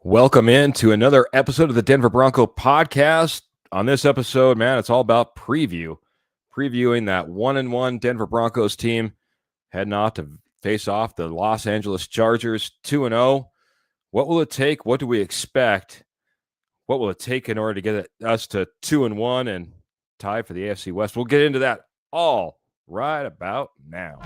Welcome into another episode of the Denver Bronco podcast. On this episode, man, it's all about previewing that 1-1 Denver Broncos team heading off to face off the Los Angeles Chargers 2-0. What will it take? What do we expect? What will it take in order to get us to 2-1 and tie for the AFC West? We'll get into that all right about now.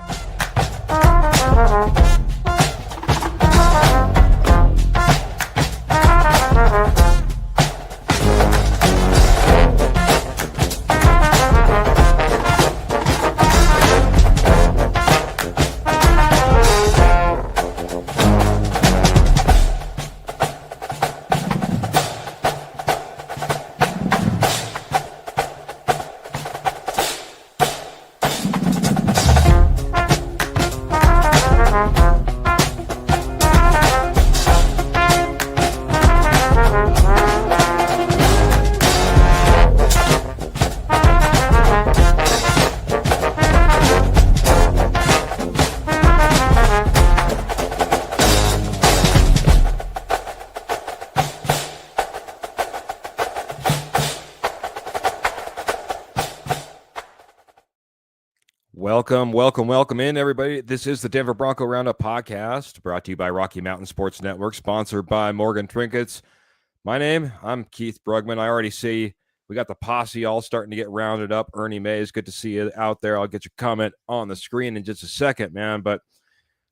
Welcome in, everybody. This is the Denver Bronco Roundup podcast, brought to you by Rocky Mountain Sports Network, sponsored by Morgan Trinkets. I'm Keith Brugman. I already see we got the posse all starting to get rounded up. Ernie Mays, good to see you out there. I'll get your comment on the screen in just a second, man, but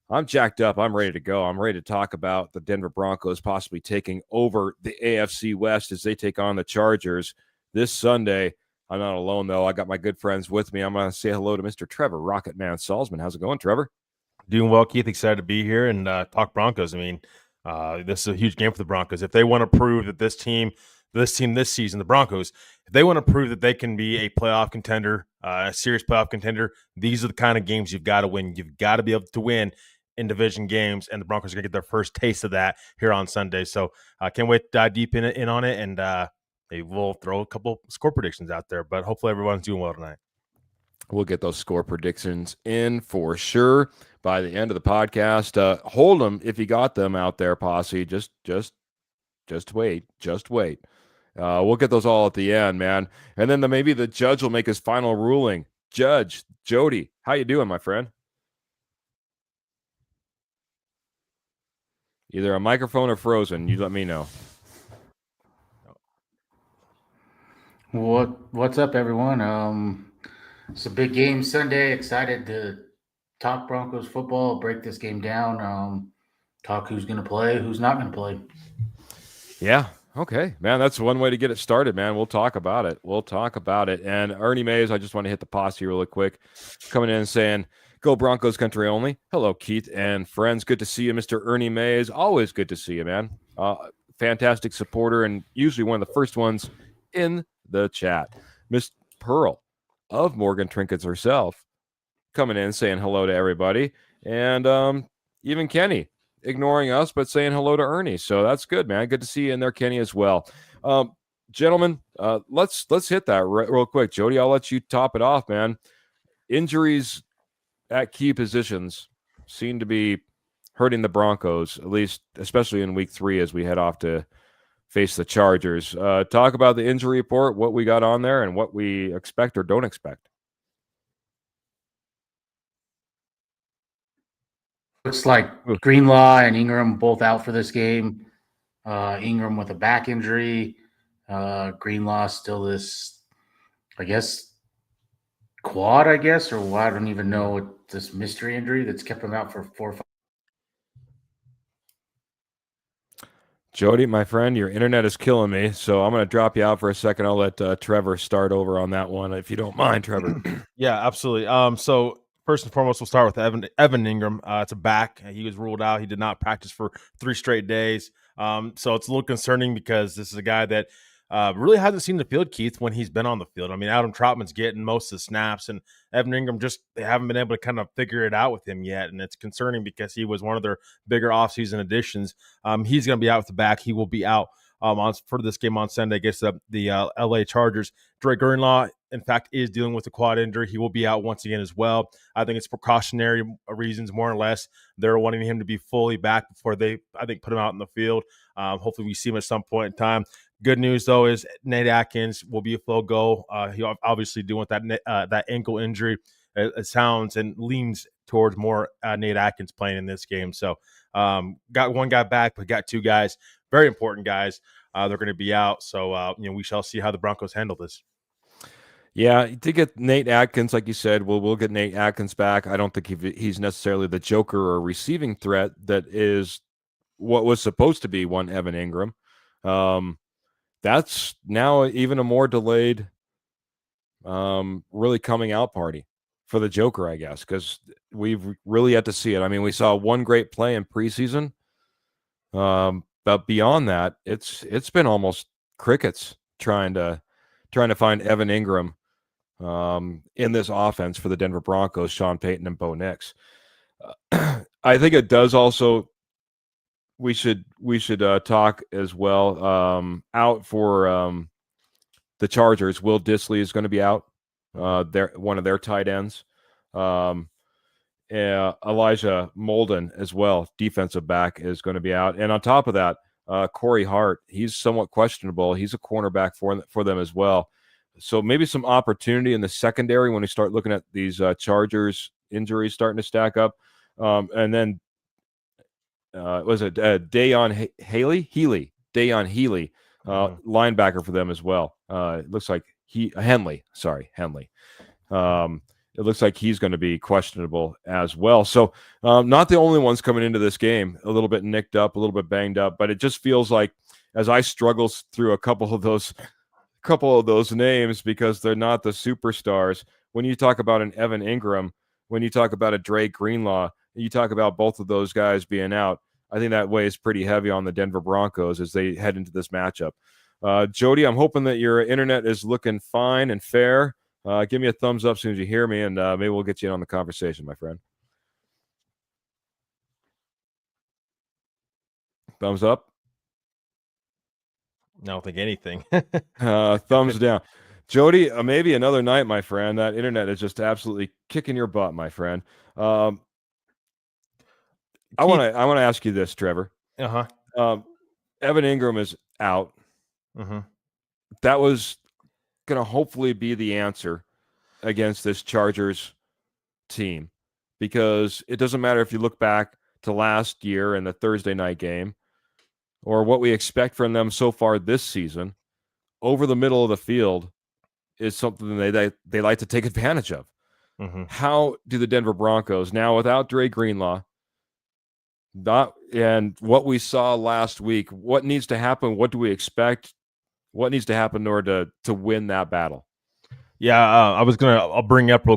I'm jacked up. I'm ready to go. I'm ready to talk about the Denver Broncos possibly taking over the AFC West as they take on the Chargers this Sunday. I'm not alone, though. I got my good friends with me. I'm going to say hello to Mr. Trevor Rocket Man Salzman. How's it going, Trevor? Doing well, Keith. Excited to be here and talk Broncos. I mean, this is a huge game for the Broncos. If they want to prove that this team this season, the Broncos, if they want to prove that they can be a playoff contender, a serious playoff contender, these are the kind of games you've got to win. You've got to be able to win in division games, and the Broncos are going to get their first taste of that here on Sunday. So I can't wait to dive deep in on it, and maybe we'll throw a couple score predictions out there, but hopefully everyone's doing well tonight. We'll get those score predictions in for sure by the end of the podcast. Hold them if you got them out there, posse. Just wait. We'll get those all at the end, man. And then maybe the judge will make his final ruling. Judge Jody, how you doing, my friend? Either a microphone or frozen. You let me know. What's up, everyone? It's a big game Sunday. Excited to talk Broncos football, break this game down, talk who's going to play, who's not going to play. Yeah. Okay, man, that's one way to get it started, man. We'll talk about it. And Ernie Mays, I just want to hit the posse really quick, coming in and saying, go Broncos country only. Hello, Keith and friends. Good to see you, Mr. Ernie Mays. Always good to see you, man. Fantastic supporter and usually one of the first ones in the chat. Miss Pearl of Morgan Trinkets herself coming in saying hello to everybody. And even Kenny ignoring us, but saying hello to Ernie. So that's good, man. Good to see you in there, Kenny, as well. Gentlemen, let's hit that real quick. Jody, I'll let you top it off, man. Injuries at key positions seem to be hurting the Broncos, at least, especially in week 3 as we head off to face the Chargers. Talk about the injury report, what we got on there, and what we expect or don't expect. Looks like Greenlaw and Ingram both out for this game. Ingram with a back injury. Greenlaw still this, I guess, quad, or I don't even know, this mystery injury that's kept him out for 4 or 5. Jody, my friend, your internet is killing me, so I'm going to drop you out for a second. I'll let Trevor start over on that one, if you don't mind, Trevor. Yeah, absolutely. So first and foremost, we'll start with Evan Ingram. It's a back. He was ruled out. He did not practice for 3 straight days. So it's a little concerning because this is a guy that really hasn't seen the field, Keith, when he's been on the field. I mean, Adam Troutman's getting most of the snaps, and Evan Ingram they haven't been able to kind of figure it out with him yet. And it's concerning because he was one of their bigger offseason additions. He's going to be out with the back. He will be out for this game on Sunday against the LA Chargers. Dre Greenlaw, in fact, is dealing with a quad injury. He will be out once again as well. I think it's precautionary reasons, more or less. They're wanting him to be fully back before they, I think, put him out in the field. Hopefully we see him at some point in time. Good news, though, is Nate Atkins will be a full go. He obviously dealing with that ankle injury. It sounds and leans towards more Nate Atkins playing in this game. So got one guy back, but got two guys, very important guys. They're going to be out. So, we shall see how the Broncos handle this. Yeah, to get Nate Atkins, like you said, we'll get Nate Atkins back. I don't think he's necessarily the joker or receiving threat that is what was supposed to be one Evan Ingram. That's now even a more delayed really coming out party for the joker, I guess, because we've really yet to see it. I mean, we saw one great play in preseason, but beyond that, it's been almost crickets trying to find Evan Ingram in this offense for the Denver Broncos, Sean Payton and Bo Nix. I think it does also. We should talk as well. Out for the Chargers, Will Dissly is going to be out. One of their tight ends. Elijah Molden as well, defensive back, is going to be out. And on top of that, Corey Hart, he's somewhat questionable. He's a cornerback for them as well. So maybe some opportunity in the secondary when we start looking at these Chargers injuries starting to stack up. And then was it Dayon Healy, linebacker for them as well. It looks like Henley. It looks like he's going to be questionable as well. So not the only ones coming into this game a little bit nicked up, a little bit banged up, but it just feels like as I struggle through a couple of those names because they're not the superstars. When you talk about an Evan Ingram, when you talk about a Dre Greenlaw, you talk about both of those guys being out, I think that weighs pretty heavy on the Denver Broncos as they head into this matchup. Jody, I'm hoping that your internet is looking fine and fair. Give me a thumbs up as soon as you hear me, and maybe we'll get you in on the conversation, my friend. Thumbs up? I don't think anything. Thumbs down. Jody, maybe another night, my friend. That internet is just absolutely kicking your butt, my friend. I want to ask you this, Trevor. Evan Ingram is out. That was going to hopefully be the answer against this Chargers team, because it doesn't matter if you look back to last year in the Thursday night game or what we expect from them so far this season. Over the middle of the field is something they like to take advantage of. How do the Denver Broncos, now without Dre Greenlaw, and what we saw last week, what needs to happen? What do we expect? What needs to happen in order to win that battle? Yeah, I'll bring up real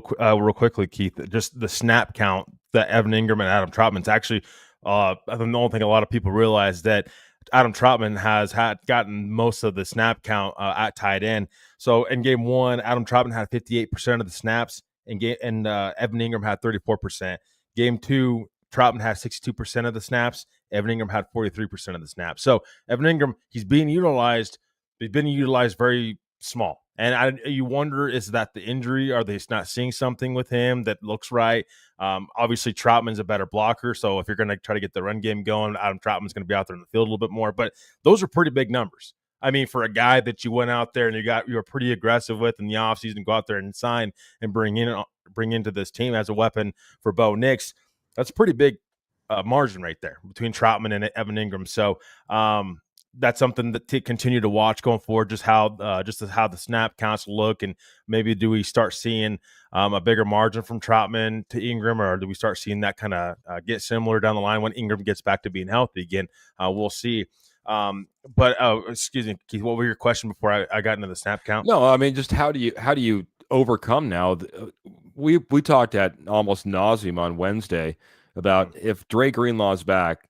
quickly, Keith, just the snap count that Evan Ingram and Adam Trautman's actually. I don't think a lot of people realize that Adam Trautman has gotten most of the snap count at tight end. So in game one, Adam Trautman had 58% of the snaps, and Evan Ingram had 34%. Game two, Trautman had 62% of the snaps. Evan Ingram had 43% of the snaps. So Evan Ingram, he's being utilized. He's been utilized very small. And you wonder, is that the injury? Are they not seeing something with him that looks right? Obviously, Trautman's a better blocker. So if you're going to try to get the run game going, Adam Trautman's going to be out there in the field a little bit more. But those are pretty big numbers. I mean, for a guy that you went out there and you were pretty aggressive with in the offseason, go out there and sign and bring into this team as a weapon for Bo Nix, that's a pretty big margin right there between Trautman and Evan Ingram. So that's something to continue to watch going forward, just how the snap counts look, and maybe do we start seeing a bigger margin from Trautman to Ingram, or do we start seeing that kind of get similar down the line when Ingram gets back to being healthy again? We'll see. But excuse me, Keith, what was your question before I got into the snap count? No, I mean, just how do you overcome now? We talked at almost nauseum on Wednesday about if Dre Greenlaw's back,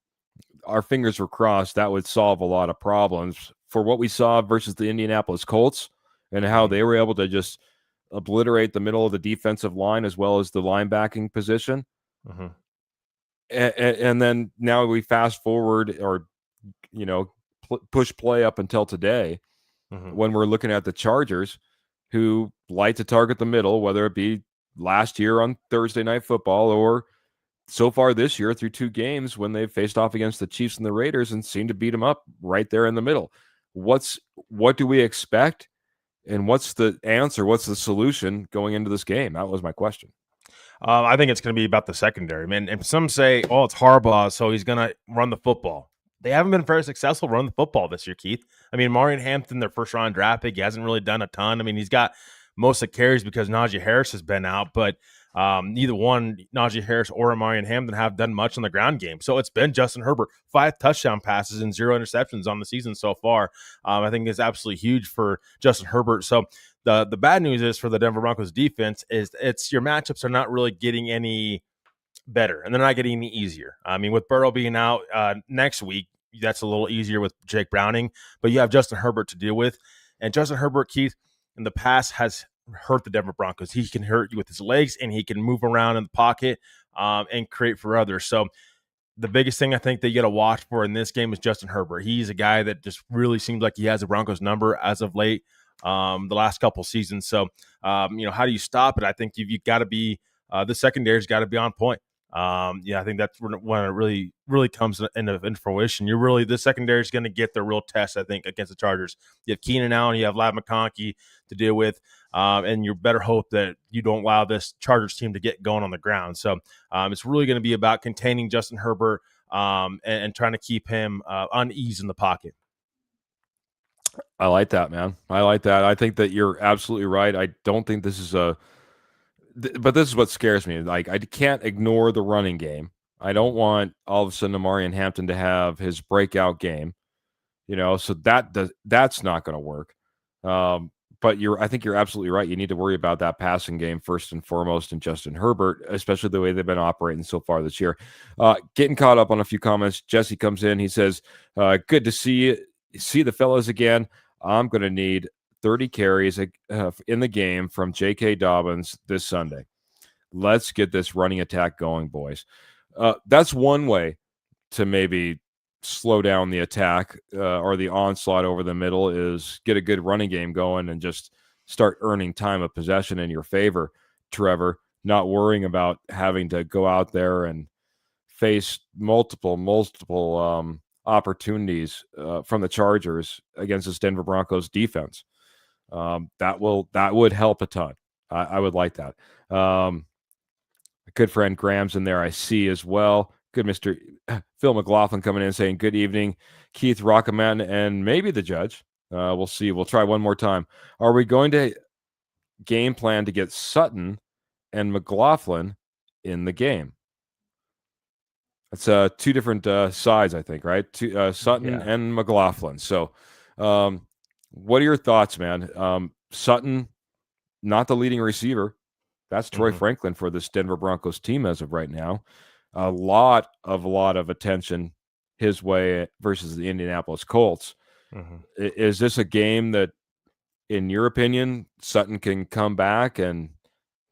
our fingers were crossed, that would solve a lot of problems for what we saw versus the Indianapolis Colts and how they were able to just obliterate the middle of the defensive line as well as the linebacking position. And then now we fast forward, or push play up until today. When we're looking at the Chargers, who like to target the middle, whether it be last year on Thursday Night Football or so far this year through 2 games when they've faced off against the Chiefs and the Raiders and seem to beat them up right there in the middle. What do we expect? And what's the answer? What's the solution going into this game? That was my question. I think it's going to be about the secondary, man. And some say, oh, it's Harbaugh, so he's going to run the football. They haven't been very successful running the football this year, Keith. I mean, Marion Hampton, their first-round draft pick, he hasn't really done a ton. I mean, he's got most of the carries because Najee Harris has been out, but neither one, Najee Harris or Marion Hampton, have done much on the ground game. So it's been Justin Herbert, 5 touchdown passes and 0 interceptions on the season so far. I think it's absolutely huge for Justin Herbert. So the bad news is for the Denver Broncos defense is your matchups are not really getting any better, and they're not getting any easier. I mean, with Burrow being out next week, that's a little easier with Jake Browning, but you have Justin Herbert to deal with. And Justin Herbert, Keith, in the past has hurt the Denver Broncos. He can hurt you with his legs, and he can move around in the pocket and create for others. So the biggest thing I think that you got to watch for in this game is Justin Herbert. He's a guy that just really seems like he has the Broncos number as of late, the last couple seasons. So, how do you stop it? I think you've got to be the secondary's got to be on point. I think that's when it really, really comes into fruition. The secondary is going to get their real test, I think, against the Chargers. You have Keenan Allen, you have Ladd McConkey to deal with, and you better hope that you don't allow this Chargers team to get going on the ground. So it's really going to be about containing Justin Herbert and trying to keep him unease in the pocket. I like that, man. I like that. I think that you're absolutely right. I don't think this is but this is what scares me. Like, I can't ignore the running game. I don't want all of a sudden Marion Hampton to have his breakout game, so that's not going to work. But I think you're absolutely right. You need to worry about that passing game first and foremost in Justin Herbert, especially the way they've been operating so far this year. Getting caught up on a few comments. Jesse comes in. He says, good to see the fellas again. I'm going to need 30 carries in the game from J.K. Dobbins this Sunday. Let's get this running attack going, boys. That's one way to maybe slow down the attack or the onslaught over the middle, is get a good running game going and just start earning time of possession in your favor, Trevor, not worrying about having to go out there and face multiple opportunities from the Chargers against this Denver Broncos defense. That would help a ton. I would like that. A good friend Graham's in there, I see as well. Good Mr. Phil McLaughlin coming in saying, good evening, Keith Rockaman, and maybe the judge. We'll see. We'll try one more time. Are we going to game plan to get Sutton and McLaughlin in the game? That's 2 different sides, I think, right? Sutton and McLaughlin. So what are your thoughts, man? Sutton, not the leading receiver. That's Troy Franklin for this Denver Broncos team as of right now. A lot of attention his way versus the Indianapolis Colts. Is this a game that, in your opinion, Sutton can come back and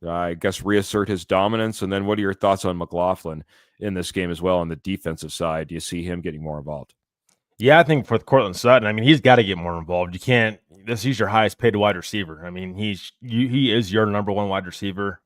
I guess reassert his dominance? And then what are your thoughts on McLaughlin in this game as well on the defensive side? Do you see him getting more involved? Yeah, I think for Courtland Sutton, I mean, he's got to get more involved. You can't. He's your highest paid wide receiver. I mean, he is your number one wide receiver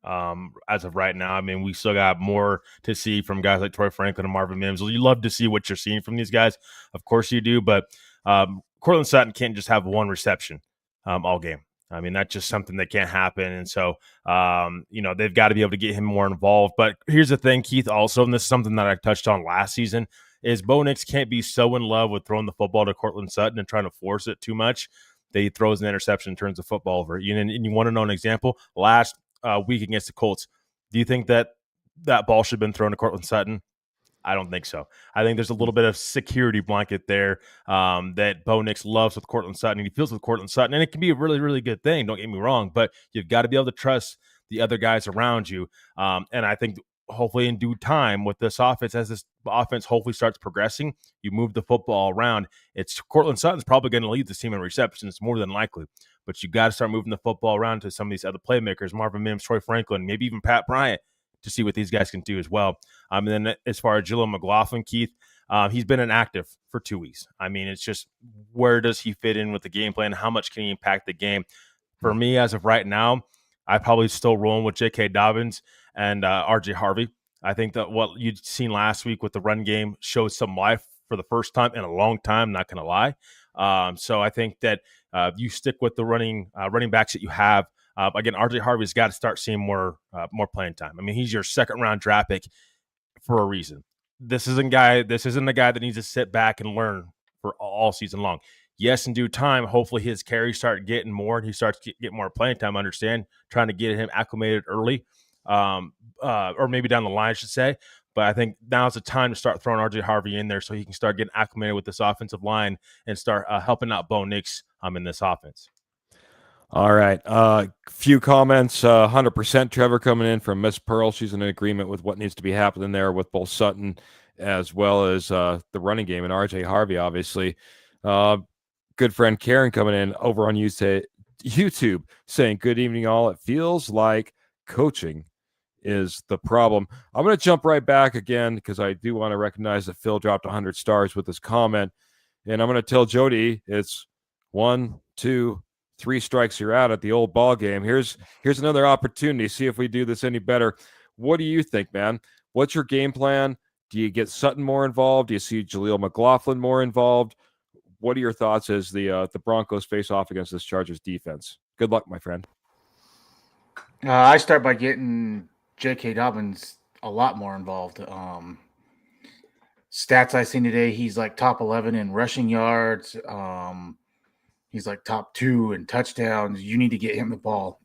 as of right now. I mean, we still got more to see from guys like Troy Franklin and Marvin Mims. You love to see what you're seeing from these guys, of course you do. But Courtland Sutton can't just have one reception all game. I mean, that's just something that can't happen. And so, they've got to be able to get him more involved. But here's the thing, Keith, also, and this is something that I touched on last season, is Bo Nix can't be so in love with throwing the football to Courtland Sutton and trying to force it too much that he throws an interception and turns the football over. And you want to know an example? Last week against the Colts, do you think that ball should have been thrown to Courtland Sutton? I don't think so. I think there's a little bit of security blanket there that Bo Nix loves with Courtland Sutton, and he feels with Courtland Sutton, and it can be a really, really good thing. Don't get me wrong, but you've got to be able to trust the other guys around you. And I think hopefully in due time with this offense, as this offense hopefully starts progressing, you move the football around. It's Courtland Sutton's probably going to lead this team in receptions more than likely, but you got to start moving the football around to some of these other playmakers, Marvin Mims, Troy Franklin, maybe even Pat Bryant, to see what these guys can do as well. And then as far as Jaleel McLaughlin, Keith, He's been inactive for 2 weeks. I mean, it's just where does he fit in with the game plan? How much can he impact the game? For me, as of right now, I probably still rolling with J.K. Dobbins and R.J. Harvey. I think that what you'd seen last week with the run game showed some life for the first time in a long time, not going to lie. So I think that you stick with the running backs that you have. Again, R.J. Harvey's got to start seeing more playing time. I mean, he's your second-round draft pick for a reason. This isn't a guy that needs to sit back and learn for all season long. Yes, in due time, hopefully his carries start getting more and he starts to get more playing time. I understand trying to get him acclimated early, or maybe down the line, I should say. But I think now's the time to start throwing R.J. Harvey in there so he can start getting acclimated with this offensive line and start helping out Bo Nix in this offense. All right. Few comments. 100% Trevor coming in from Miss Pearl. She's in agreement with what needs to be happening there with both Sutton as well as the running game and R.J. Harvey, obviously. Good friend Karen coming in over on YouTube saying, good evening, all. It feels like coaching is the problem. I'm going to jump right back again because I do want to recognize that Phil dropped 100 stars with his comment. And I'm going to tell Jody it's 1, 2, 3 strikes, you're out at the old ball game. Here's another opportunity. See if we do this any better. What do you think, man? What's your game plan? Do you get Sutton more involved? Do you see Jaleel McLaughlin more involved? What are your thoughts as the Broncos face off against this Chargers defense? Good luck, my friend. I start by getting J.K. Dobbins a lot more involved. Stats I seen today, he's like top 11 in rushing yards. He's like top 2 in touchdowns. You need to get him the ball.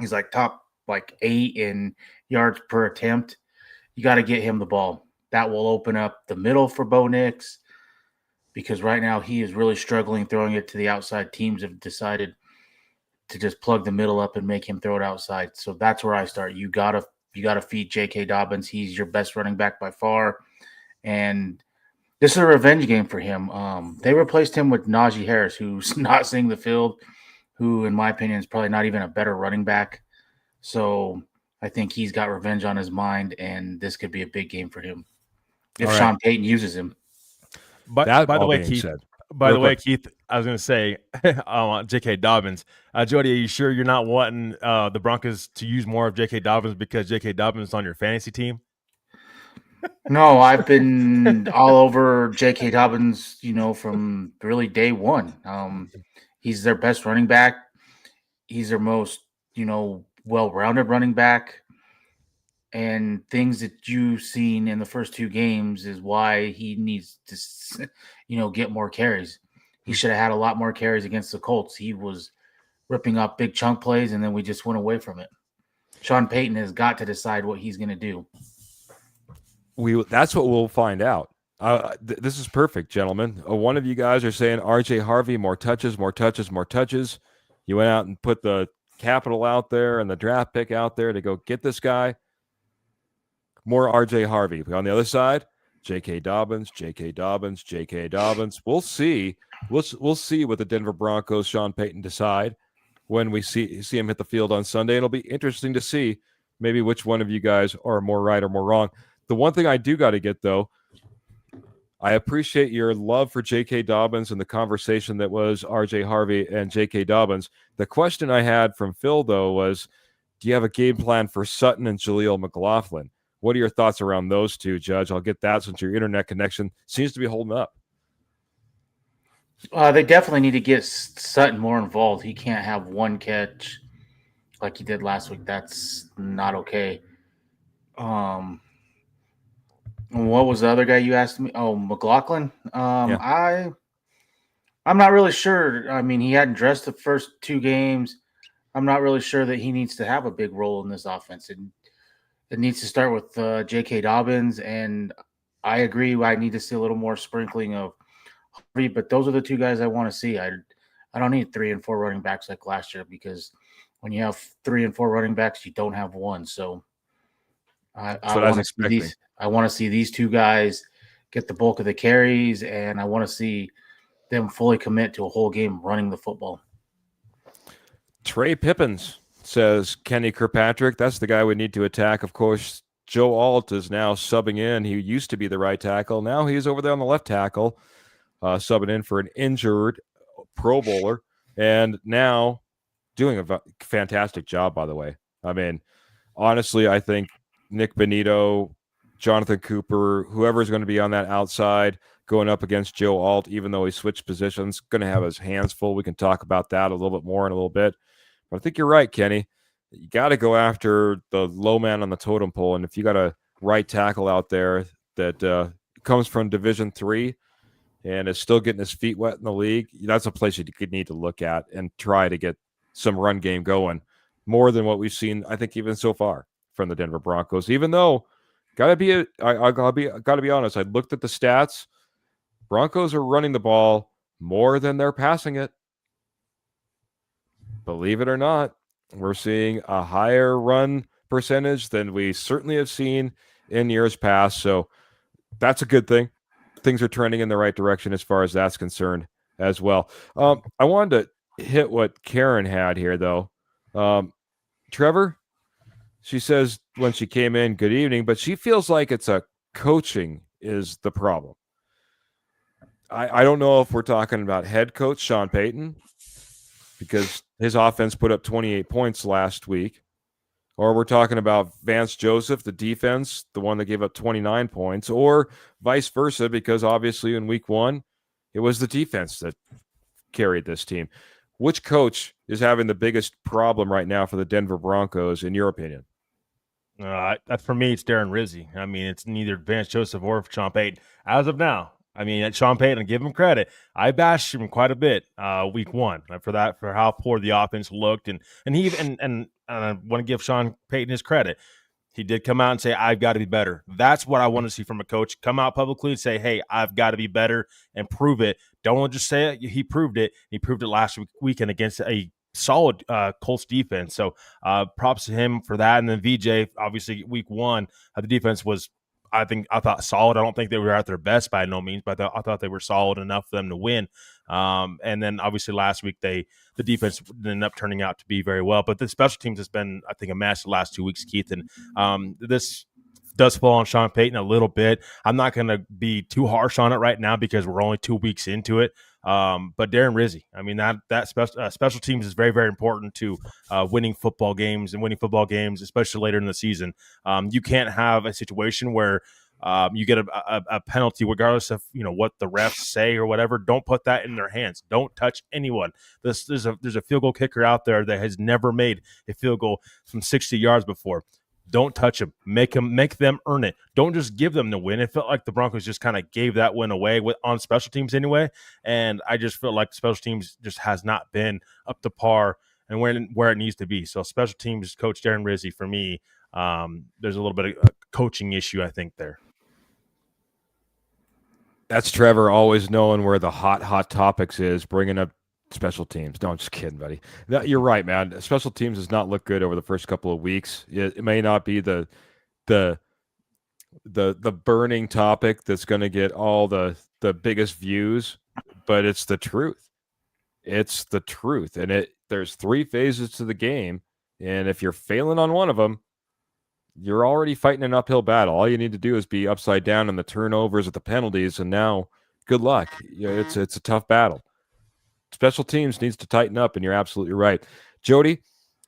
He's like top 8 in yards per attempt. You got to get him the ball. That will open up the middle for Bo Nix because right now he is really struggling throwing it to the outside. Teams have decided to just plug the middle up and make him throw it outside. So that's where I start. You gotta feed J.K. Dobbins. He's your best running back by far. And this is a revenge game for him. They replaced him with Najee Harris, who's not seeing the field, who, in my opinion, is probably not even a better running back. So I think he's got revenge on his mind, and this could be a big game for him if Sean Payton uses him. But by the way, Keith, I was going to say J.K. Dobbins. Jody, are you sure you're not wanting the Broncos to use more of J.K. Dobbins because J.K. Dobbins is on your fantasy team? No, I've been all over J.K. Dobbins, from really day one. He's their best running back. He's their most, well-rounded running back. And things that you've seen in the first 2 games is why he needs to, get more carries. He should have had a lot more carries against the Colts. He was ripping up big chunk plays, and then we just went away from it. Sean Payton has got to decide what he's going to do. That's what we'll find out. This is perfect, gentlemen. One of you guys are saying R.J. Harvey, more touches, more touches, more touches. You went out and put the capital out there and the draft pick out there to go get this guy. More R.J. Harvey. On the other side, J.K. Dobbins, J.K. Dobbins, J.K. Dobbins. We'll see. We'll see what the Denver Broncos, Sean Payton, decide when we see him hit the field on Sunday. It'll be interesting to see maybe which one of you guys are more right or more wrong. The one thing I do got to get, though, I appreciate your love for J.K. Dobbins and the conversation that was R.J. Harvey and J.K. Dobbins. The question I had from Phil, though, was do you have a game plan for Sutton and Jaleel McLaughlin? What are your thoughts around those two, Judge? I'll get that since your internet connection seems to be holding up. They definitely need to get Sutton more involved. He can't have one catch like he did last week. That's not okay. What was the other guy you asked me? Oh, McLaughlin. Yeah. I'm not really sure. I mean, he hadn't dressed the first 2 games. I'm not really sure that he needs to have a big role in this offense. It needs to start with J.K. Dobbins, and I agree. I need to see a little more sprinkling of Harvey, but those are the 2 guys I want to see. I don't need 3 and 4 running backs like last year because when you have 3 and 4 running backs, you don't have one. So I want to see these 2 guys get the bulk of the carries, and I want to see them fully commit to a whole game running the football. Trey Pippins says Kenny Kirkpatrick. That's the guy we need to attack. Of course, Joe Alt is now subbing in. He used to be the right tackle. Now he's over there on the left tackle, subbing in for an injured Pro Bowler, and now doing a fantastic job, by the way. I mean, honestly, I think Nick Benito, Jonathan Cooper, whoever's going to be on that outside going up against Joe Alt, even though he switched positions, going to have his hands full. We can talk about that a little bit more in a little bit. But I think you're right, Kenny. You got to go after the low man on the totem pole. And if you got a right tackle out there that comes from Division III and is still getting his feet wet in the league, that's a place you could need to look at and try to get some run game going more than what we've seen, I think, even so far from the Denver Broncos. Even though, I gotta be honest, I looked at the stats. Broncos are running the ball more than they're passing it. Believe it or not, we're seeing a higher run percentage than we certainly have seen in years past. So that's a good thing. Things are trending in the right direction as far as that's concerned as well. I wanted to hit what Karen had here, though. Trevor, she says when she came in, good evening, but she feels like it's a coaching is the problem. I don't know if we're talking about head coach Sean Payton, because his offense put up 28 points last week, or we're talking about Vance Joseph, the defense, the one that gave up 29 points, or vice versa, because obviously in week 1, it was the defense that carried this team. Which coach is having the biggest problem right now for the Denver Broncos, in your opinion? For me, it's Darren Rizzi. I mean, it's neither Vance Joseph or Sean Payton as of now. I mean, at Sean Payton, give him credit. I bashed him quite a bit week 1 for how poor the offense looked, and I want to give Sean Payton his credit. He did come out and say, "I've got to be better." That's what I want to see from a coach. Come out publicly and say, "Hey, I've got to be better," and prove it. Don't just say it. He proved it. He proved it last weekend against a solid Colts defense. So props to him for that. And then VJ, obviously, week 1, the defense was, I thought solid. I don't think they were at their best by no means, but I thought they were solid enough for them to win. And then obviously last week the defense ended up turning out to be very well. But the special teams has been, I think, a mess the last 2 weeks, Keith. And this does fall on Sean Payton a little bit. I'm not going to be too harsh on it right now because we're only 2 weeks into it. But Darren Rizzi, I mean, that special teams is very, very important to winning football games, especially later in the season. You can't have a situation where you get a penalty regardless of what the refs say or whatever. Don't put that in their hands. Don't touch anyone. There's a field goal kicker out there that has never made a field goal from 60 yards before. Don't touch them. Make them earn it. Don't just give them the win. It felt like the Broncos just kind of gave that win away on special teams anyway. And I just feel like special teams just has not been up to par and where it needs to be. So special teams coach Darren Rizzi, for me, there's a little bit of a coaching issue, I think, there. That's Trevor always knowing where the hot topics is, bringing up special teams. No, I'm just kidding, buddy. No, you're right, man. Special teams does not look good over the first couple of weeks. It may not be the burning topic that's going to get all the biggest views, but it's the truth. It's the truth. And there's 3 phases to the game. And if you're failing on one of them, you're already fighting an uphill battle. All you need to do is be upside down in the turnovers at the penalties. And now good luck. It's a tough battle. Special teams needs to tighten up, and you're absolutely right. Jody,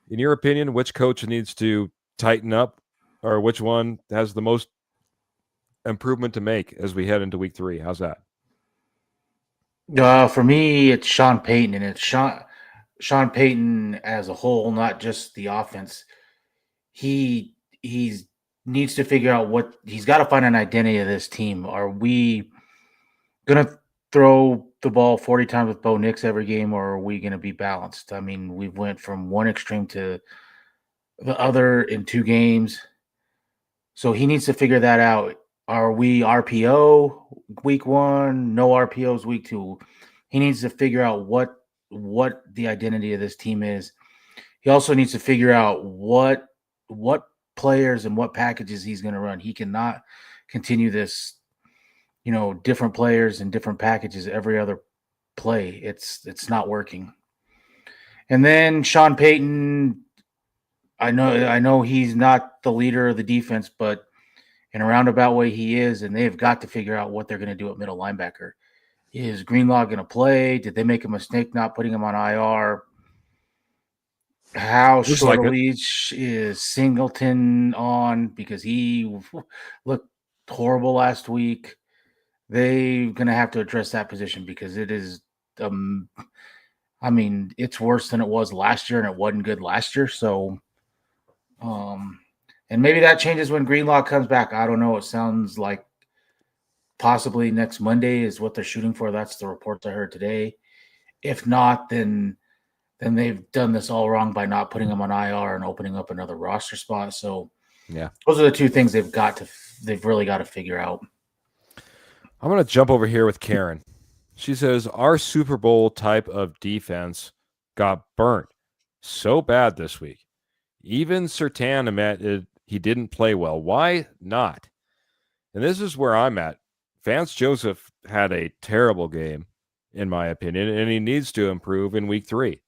in your opinion, which coach needs to tighten up, or which one has the most improvement to make as we head into week 3? How's that? For me, it's Sean Payton, and it's Sean Payton as a whole, not just the offense. He needs to figure out he's got to find an identity of this team. Are we gonna throw the ball 40 times with Bo Nix every game, or are we going to be balanced? I mean, we went from one extreme to the other in 2 games. So he needs to figure that out. Are we RPO week 1? No RPOs week 2. He needs to figure out what the identity of this team is. He also needs to figure out what players and what packages he's going to run. He cannot continue this, different players and different packages every other play. It's not working. And then Sean Payton, I know he's not the leader of the defense, but in a roundabout way he is, and they've got to figure out what they're going to do at middle linebacker. Is Greenlaw going to play? Did they make a mistake not putting him on IR? How Looks short like a it. leash is Singleton on? Because he looked horrible last week. They're going to have to address that position because it is, I mean, it's worse than it was last year, and it wasn't good last year. So, and maybe that changes when Greenlaw comes back. I don't know. It sounds like possibly next Monday is what they're shooting for. That's the reports I heard today. If not, then they've done this all wrong by not putting him on IR and opening up another roster spot. So, Yeah. those are the two things they've really got to figure out. I'm going to jump over here with Karen. She says, our Super Bowl type of defense got burnt so bad this week. Even Surtain admitted he didn't play well. Why not? And this is where I'm at. Vance Joseph had a terrible game, in my opinion, and he needs to improve in week 3.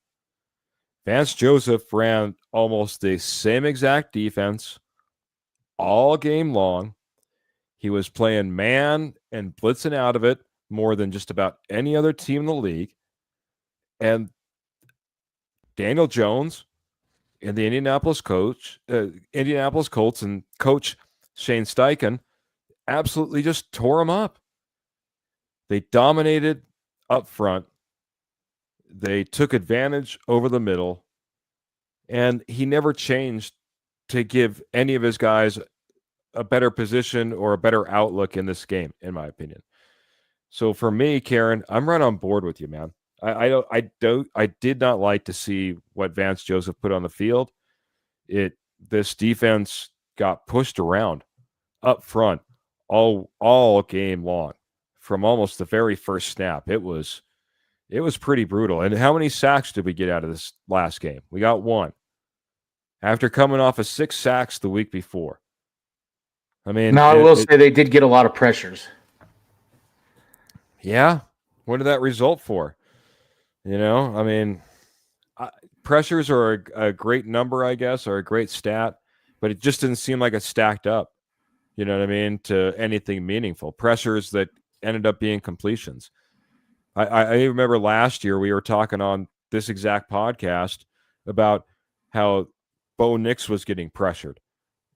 Vance Joseph ran almost the same exact defense all game long. He was playing man and blitzing out of it more than just about any other team in the league. And Daniel Jones and the Indianapolis Colts and coach Shane Steichen absolutely just tore him up. They dominated up front. They took advantage over the middle. And he never changed to give any of his guys a better position or a better outlook in this game, in my opinion. So for me, Karen, I'm right on board with you, man. I did not like to see what Vance Joseph put on the field. This defense got pushed around up front all game long from almost the very first snap. It was pretty brutal. And how many sacks did we get out of this last game? We got 1. After coming off of 6 sacks the week before. I mean, Now, I will say they did get a lot of pressures. Yeah. What did that result for? You know, I mean, pressures are a great number, I guess, or a great stat, but it just didn't seem like it stacked up, you know what I mean, to anything meaningful. Pressures that ended up being completions. I remember last year we were talking on this exact podcast about how Bo Nix was getting pressured.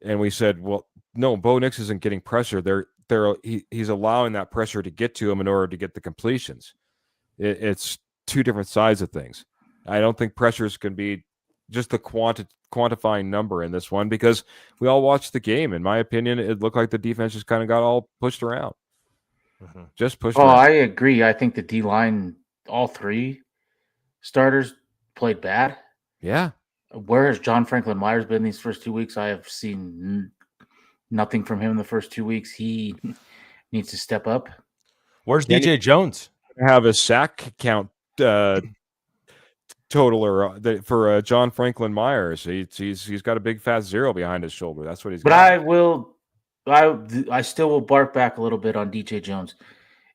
And we said, well, no, Bo Nix isn't getting pressured. He's allowing that pressure to get to him in order to get the completions. It's two different sides of things. I don't think pressures can be just the quantifying number in this one because we all watched the game. In my opinion, it looked like the defense just kind of got all pushed around. Mm-hmm. Just pushed around. I agree. I think the D-line, all 3 starters played bad. Yeah. Where has John Franklin Myers been these first 2 weeks? I have seen nothing from him in the first 2 weeks. He needs to step up. Where's DJ Jones? Have a sack count totaler for John Franklin Myers. He's got a big fat 0 behind his shoulder. That's what he's got. But I still will bark back a little bit on DJ Jones.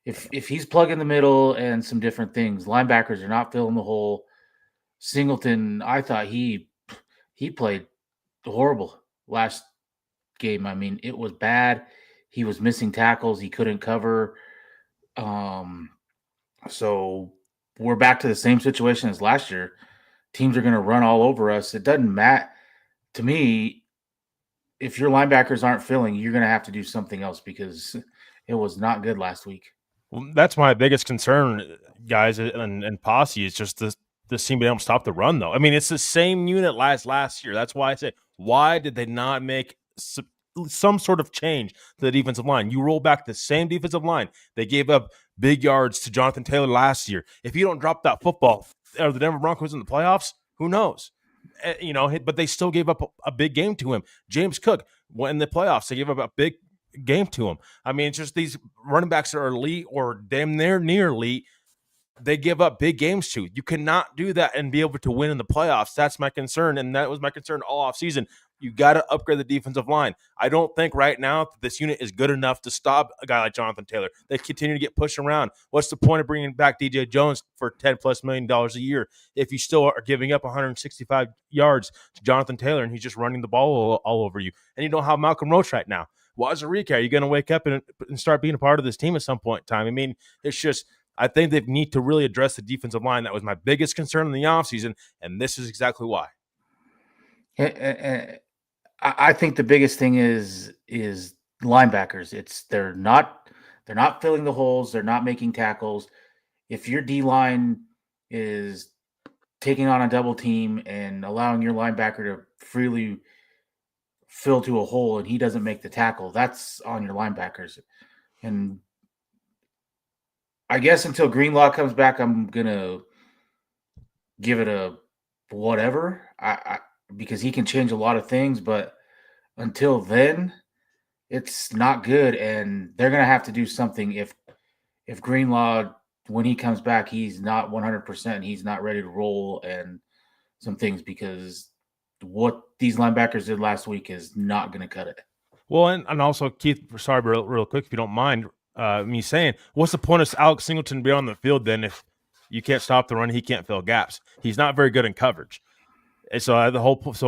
If he's plugging the middle and some different things, linebackers are not filling the hole. Singleton, I thought he played horrible last game. I mean, it was bad. He was missing tackles. He couldn't cover. So we're back to the same situation as last year. Teams are going to run all over us. It doesn't matter. To me, if your linebackers aren't filling, you're going to have to do something else because it was not good last week. Well, that's my biggest concern, guys, and Posse is just this team being able to stop the run, though. I mean, it's the same unit last year. That's why I say, why did they not make some sort of change to the defensive line? You roll back the same defensive line. They gave up big yards to Jonathan Taylor last year. If you don't drop that football, are the Denver Broncos in the playoffs? Who knows? You know, but they still gave up a big game to him. James Cook, in the playoffs, they gave up a big game to him. I mean, it's just these running backs that are elite or damn near elite, they give up big games to. You cannot do that and be able to win in the playoffs. That's my concern, and that was my concern all offseason. You got to upgrade the defensive line. I don't think right now that this unit is good enough to stop a guy like Jonathan Taylor. They continue to get pushed around. What's the point of bringing back DJ Jones for $10+ million a year if you still are giving up 165 yards to Jonathan Taylor and he's just running the ball all over you? And you don't have Malcolm Roach right now. Wazirika, are you going to wake up and start being a part of this team at some point in time? I mean, it's just, I think they need to really address the defensive line. That was my biggest concern in the offseason, and this is exactly why. I think the biggest thing is linebackers. They're not filling the holes. They're not making tackles. If your D line is taking on a double team and allowing your linebacker to freely fill to a hole and he doesn't make the tackle, that's on your linebackers. And I guess until Greenlaw comes back, I'm gonna give it a whatever. Because he can change a lot of things, but until then, it's not good, and they're gonna have to do something. If Greenlaw, when he comes back, he's not 100%, he's not ready to roll, and some things, because what these linebackers did last week is not going to cut it. Well, and also, Keith, sorry, real quick, if you don't mind me saying, what's the point of Alex Singleton being on the field then if you can't stop the run, he can't fill gaps? He's not very good in coverage. And so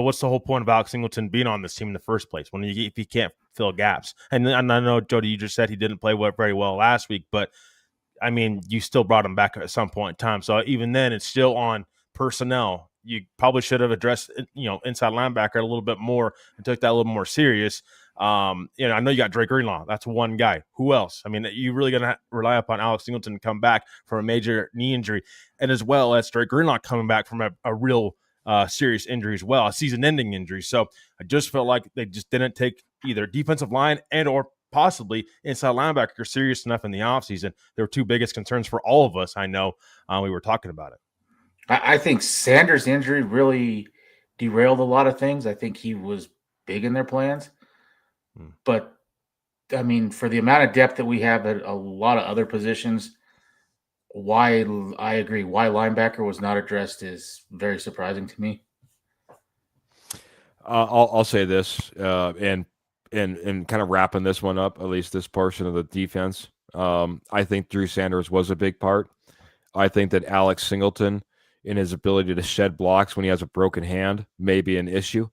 what's the whole point of Alex Singleton being on this team in the first place if he can't fill gaps? And I know, Jody, you just said he didn't play very well last week, but I mean, you still brought him back at some point in time. So even then, it's still on personnel. You probably should have addressed, inside linebacker a little bit more and took that a little more serious. I know you got Drake Greenlaw. That's one guy. Who else? I mean, you really going to rely upon Alex Singleton to come back from a major knee injury, and as well as Drake Greenlaw coming back from a real serious injury as well, a season-ending injury. So I just felt like they just didn't take either defensive line and or possibly inside linebacker serious enough in the offseason. They were two biggest concerns for all of us. I know we were talking about it. I think Sanders' injury really derailed a lot of things. I think he was big in their plans. But, I mean, for the amount of depth that we have at a lot of other positions, I agree. Why linebacker was not addressed is very surprising to me. I'll say this, and kind of wrapping this one up, at least this portion of the defense. I think Drew Sanders was a big part. I think that Alex Singleton, in his ability to shed blocks when he has a broken hand, may be an issue.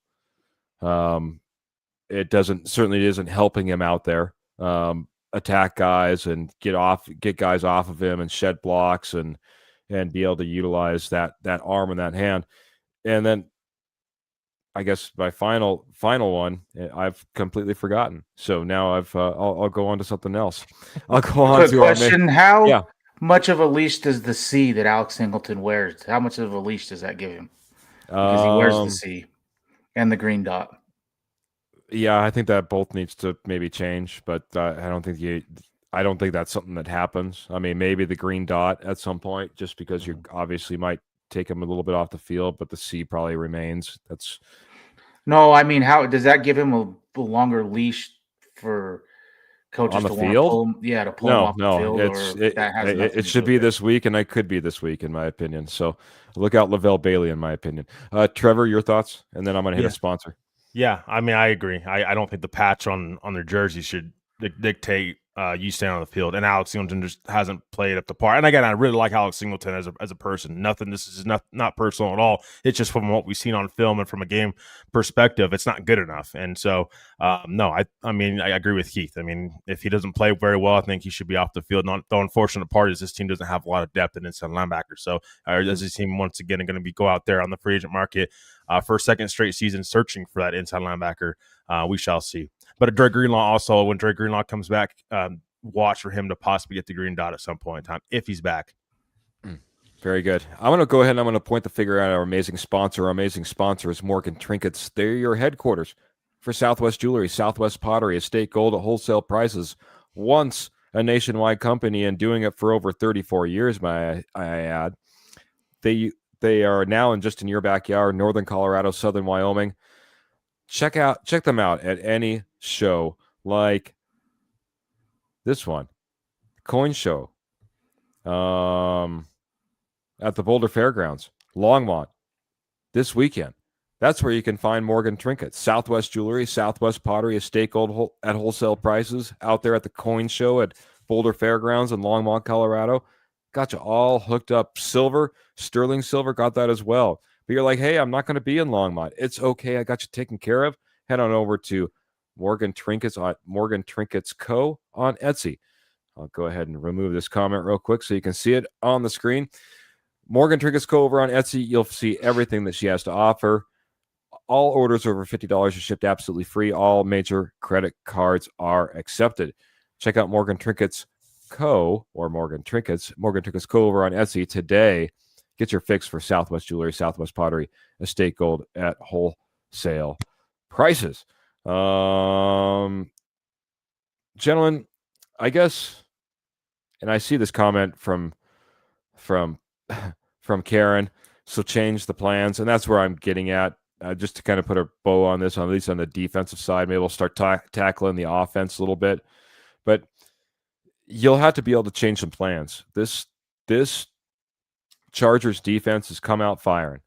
It certainly isn't helping him out there. Attack guys and get guys off of him and shed blocks and be able to utilize that arm and that hand. And then I guess my final one, I've completely forgotten. So now I'll go on to something else. I'll go on to question. How much of a leash does the C that Alex Singleton wears? How much of a leash does that give him? Because he wears the C and the green dot. Yeah, I think that both needs to maybe change, but I don't think that's something that happens. I mean, maybe the green dot at some point, just because you obviously might take him a little bit off the field, but the C probably remains. No, I mean, how does that give him a longer leash for coaches on the to field? Pull him off the field? It should be this week, and I could be this week, in my opinion. So look out, Lavelle Bailey, in my opinion. Trevor, your thoughts, and then I'm going to hit a sponsor. Yeah, I mean, I agree. I don't think the patch on their jersey should dictate you staying on the field. And Alex Singleton just hasn't played up to par. And again, I really like Alex Singleton as a person. This is not personal at all. It's just from what we've seen on film and from a game perspective, it's not good enough. And so, no, I mean, I agree with Keith. I mean, if he doesn't play very well, I think he should be off the field. The unfortunate part is this team doesn't have a lot of depth in inside linebackers. So, as this team once again are going to go out there on the free agent market for a second straight season searching for that inside linebacker, we shall see. But Drake Greenlaw also, when Drake Greenlaw comes back, watch for him to possibly get the green dot at some point in time if he's back. Very good. I'm going to go ahead and I'm going to point the finger at our amazing sponsor. Our amazing sponsor is Morgan Trinkets. They're your headquarters for Southwest Jewelry, Southwest Pottery, Estate Gold at wholesale prices. Once a nationwide company and doing it for over 34 years, I add. They are now in your backyard, northern Colorado, southern Wyoming. Check them out at any show like this one, Coin Show, at the Boulder Fairgrounds, Longmont, this weekend. That's where you can find Morgan Trinkets, Southwest Jewelry, Southwest Pottery, Estate Gold at wholesale prices out there at the Coin Show at Boulder Fairgrounds in Longmont, Colorado. Got you all hooked up. Silver, sterling silver, got that as well. But you're like, hey, I'm not going to be in Longmont. It's okay. I got you taken care of. Head on over to Morgan Trinkets on Morgan Trinkets Co. on Etsy. I'll go ahead and remove this comment real quick so you can see it on the screen. Morgan Trinkets Co. over on Etsy. You'll see everything that she has to offer. All orders over $50 are shipped absolutely free. All major credit cards are accepted. Check out Morgan Trinkets Co. or Morgan Trinkets Co. over on Etsy today. Get your fix for Southwest Jewelry, Southwest Pottery, Estate Gold at wholesale prices. Gentlemen, I guess, and I see this comment from Karen. So change the plans, and that's where I'm getting at. Just to kind of put a bow on this, at least on the defensive side, maybe we'll start tackling the offense a little bit. But you'll have to be able to change some plans. This Chargers defense has come out firing.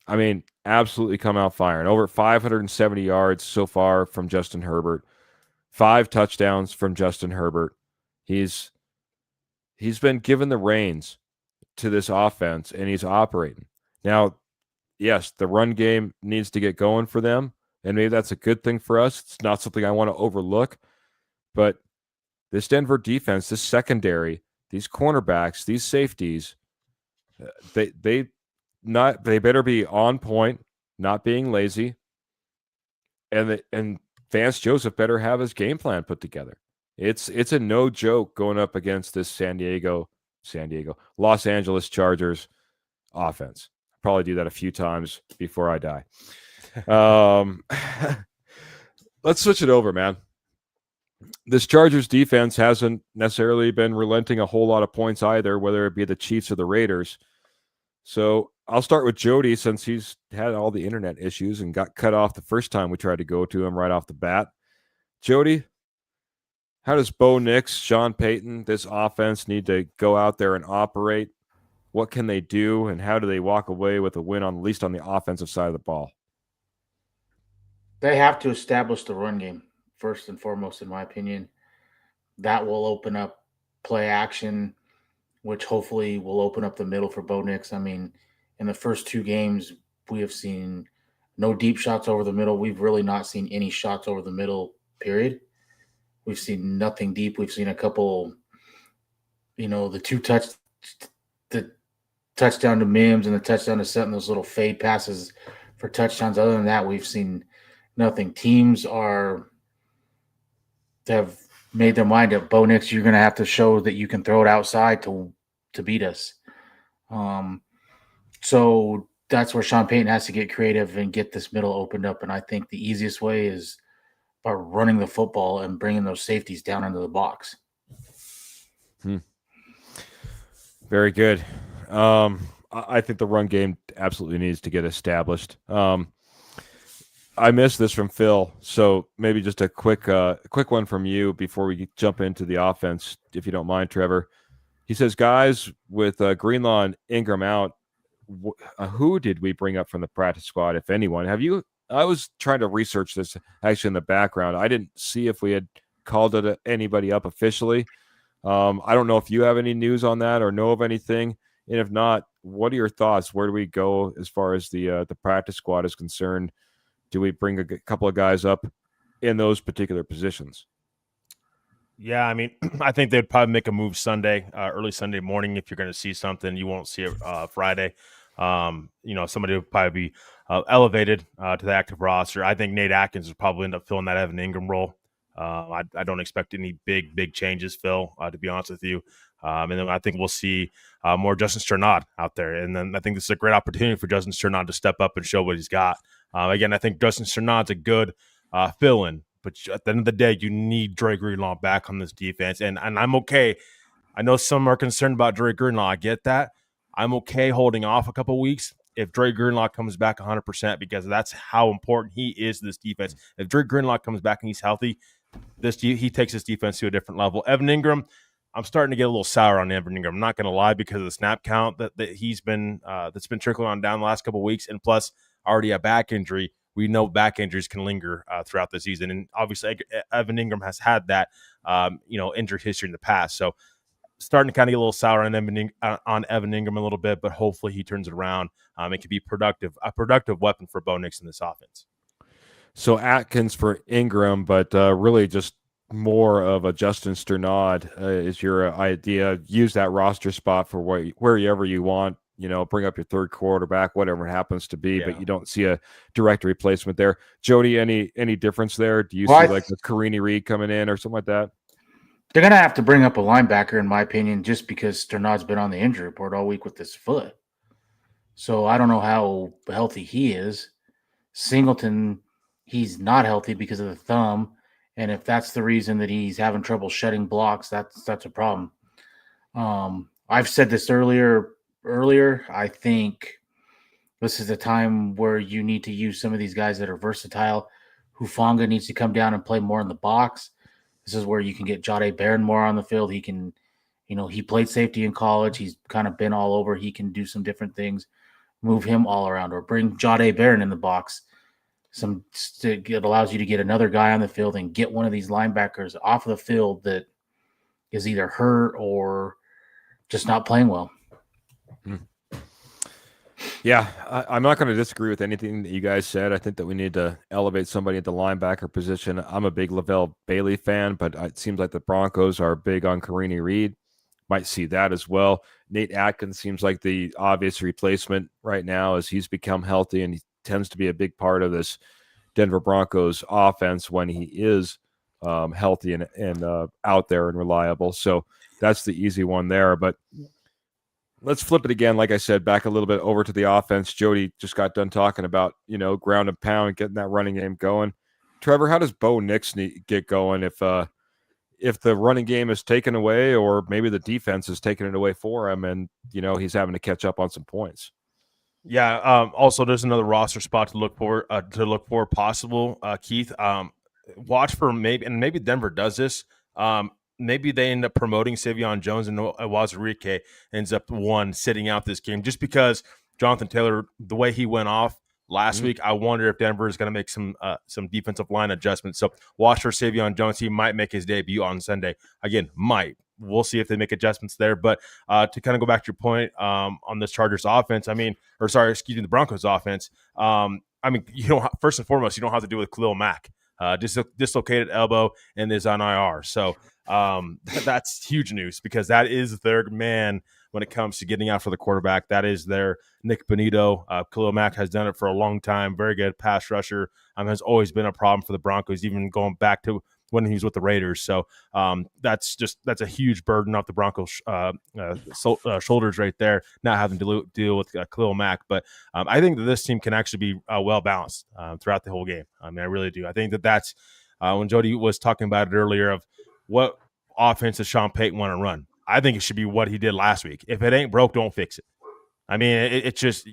I mean, absolutely come out firing. Over 570 yards so far from Justin Herbert. 5 touchdowns from Justin Herbert. He's been given the reins to this offense, and he's operating. Now, yes, the run game needs to get going for them, and maybe that's a good thing for us. It's not something I want to overlook, but this Denver defense, this secondary, these cornerbacks, these safeties, they better be on point, not being lazy, and Vance Joseph better have his game plan put together. It's a no joke going up against this Los Angeles Chargers offense. I'll probably do that a few times before I die. Let's switch it over, man. This Chargers defense hasn't necessarily been relenting a whole lot of points either, whether it be the Chiefs or the Raiders. So I'll start with Jody, since he's had all the internet issues and got cut off the first time we tried to go to him right off the bat. Jody, how does Bo Nix, Sean Payton, this offense need to go out there and operate? What can they do, and how do they walk away with a win, at least on the offensive side of the ball? They have to establish the run game first and foremost, in my opinion. That will open up play action, which hopefully will open up the middle for Bo Nix. I mean, in the first 2 games, we have seen no deep shots over the middle. We've really not seen any shots over the middle, period. We've seen nothing deep. We've seen a couple, the touchdown to Mims and the touchdown to Sutton, those little fade passes for touchdowns. Other than that, we've seen nothing. Teams have made their mind up. Bo Nix, you're going to have to show that you can throw it outside to beat us. So that's where Sean Payton has to get creative and get this middle opened up. And I think the easiest way is by running the football and bringing those safeties down into the box. Very good. I think the run game absolutely needs to get established. I missed this from Phil, so maybe just a quick one from you before we jump into the offense, if you don't mind, Trevor. He says, guys, with Greenlaw and Ingram out, who did we bring up from the practice squad, if anyone? I was trying to research this actually in the background. I didn't see if we had called anybody up officially. I don't know if you have any news on that or know of anything. And if not, what are your thoughts? Where do we go as far as the practice squad is concerned? Do we bring a couple of guys up in those particular positions? Yeah, I mean, I think they'd probably make a move Sunday, early Sunday morning. If you're going to see something, you won't see it Friday. Somebody would probably be elevated to the active roster. I think Nate Atkins will probably end up filling that Evan Ingram role. I don't expect any big changes, Phil, to be honest with you. And then I think we'll see more Justin Strnad out there. And then I think this is a great opportunity for Justin Strnad to step up and show what he's got. Again, I think Justin Strnad's a good fill-in. But at the end of the day, you need Dre Greenlaw back on this defense. And I'm okay. I know some are concerned about Dre Greenlaw. I get that. I'm okay holding off a couple weeks if Dre Greenlaw comes back 100%, because that's how important he is to this defense. If Dre Greenlaw comes back and he's healthy, he takes his defense to a different level. Evan Ingram, I'm starting to get a little sour on Evan Ingram. I'm not going to lie, because of the snap count that he's been that's been trickling on down the last couple of weeks, and plus already a back injury. We know back injuries can linger throughout the season, and obviously Evan Ingram has had that injury history in the past. So starting to kind of get a little sour on Evan Ingram a little bit, but hopefully he turns it around. It could be a productive weapon for Bo Nix in this offense. So Atkins for Ingram, but really just more of a Justin Sternad is your idea. Use that roster spot for wherever you want. Bring up your third quarterback, whatever it happens to be, but you don't see a direct replacement there. Jody, any difference there? Do you see like a Karini Reed coming in or something like that? They're going to have to bring up a linebacker, in my opinion, just because Sternad's been on the injury report all week with his foot. So I don't know how healthy he is. Singleton, he's not healthy because of the thumb. And if that's the reason that he's having trouble shedding blocks, that's a problem. I've said this earlier. I think this is the time where you need to use some of these guys that are versatile. Hufanga needs to come down and play more in the box. This is where you can get Jahdae Barron more on the field. He can, he played safety in college. He's kind of been all over. He can do some different things. Move him all around, or bring Jahdae Barron in the box. It allows you to get another guy on the field and get one of these linebackers off of the field that is either hurt or just not playing well. Yeah, I'm not going to disagree with anything that you guys said. I think that we need to elevate somebody at the linebacker position. I'm a big Lavelle Bailey fan, but it seems like the Broncos are big on Karini Reed. Might see that as well. Nate Atkins seems like the obvious replacement right now as he's become healthy, and he tends to be a big part of this Denver Broncos offense when he is healthy and out there and reliable. So that's the easy one there. But let's flip it again. Like I said, back a little bit over to the offense. Jody just got done talking about, ground and pound, getting that running game going. Trevor, how does Bo Nix get going if the running game is taken away, or maybe the defense is taking it away for him, and he's having to catch up on some points? Yeah. Also, there's another roster spot to look for. Possible, Keith. Watch for maybe Denver does this. Maybe they end up promoting Savion Jones, and Wazirike ends up sitting out this game just because Jonathan Taylor, the way he went off last week. I wonder if Denver is going to make some defensive line adjustments. So watch for Savion Jones. He might make his debut on Sunday. Again, might. We'll see if they make adjustments there. But to kind of go back to your point on this Chargers offense, the Broncos offense. First and foremost, you don't have to do with Khalil Mack. Dislocated elbow and is on IR. So that's huge news because that is their man when it comes to getting out for the quarterback. That is their Nick Bonito. Khalil Mack has done it for a long time. Very good pass rusher. Has always been a problem for the Broncos, even going back to when he was with the Raiders. So that's a huge burden off the Broncos' shoulders right there, not having to deal with Khalil Mack. But I think that this team can actually be well balanced throughout the whole game. I really do. I think that's when Jody was talking about it earlier of what offense does Sean Payton want to run. I think it should be what he did last week. If it ain't broke, don't fix it. It's just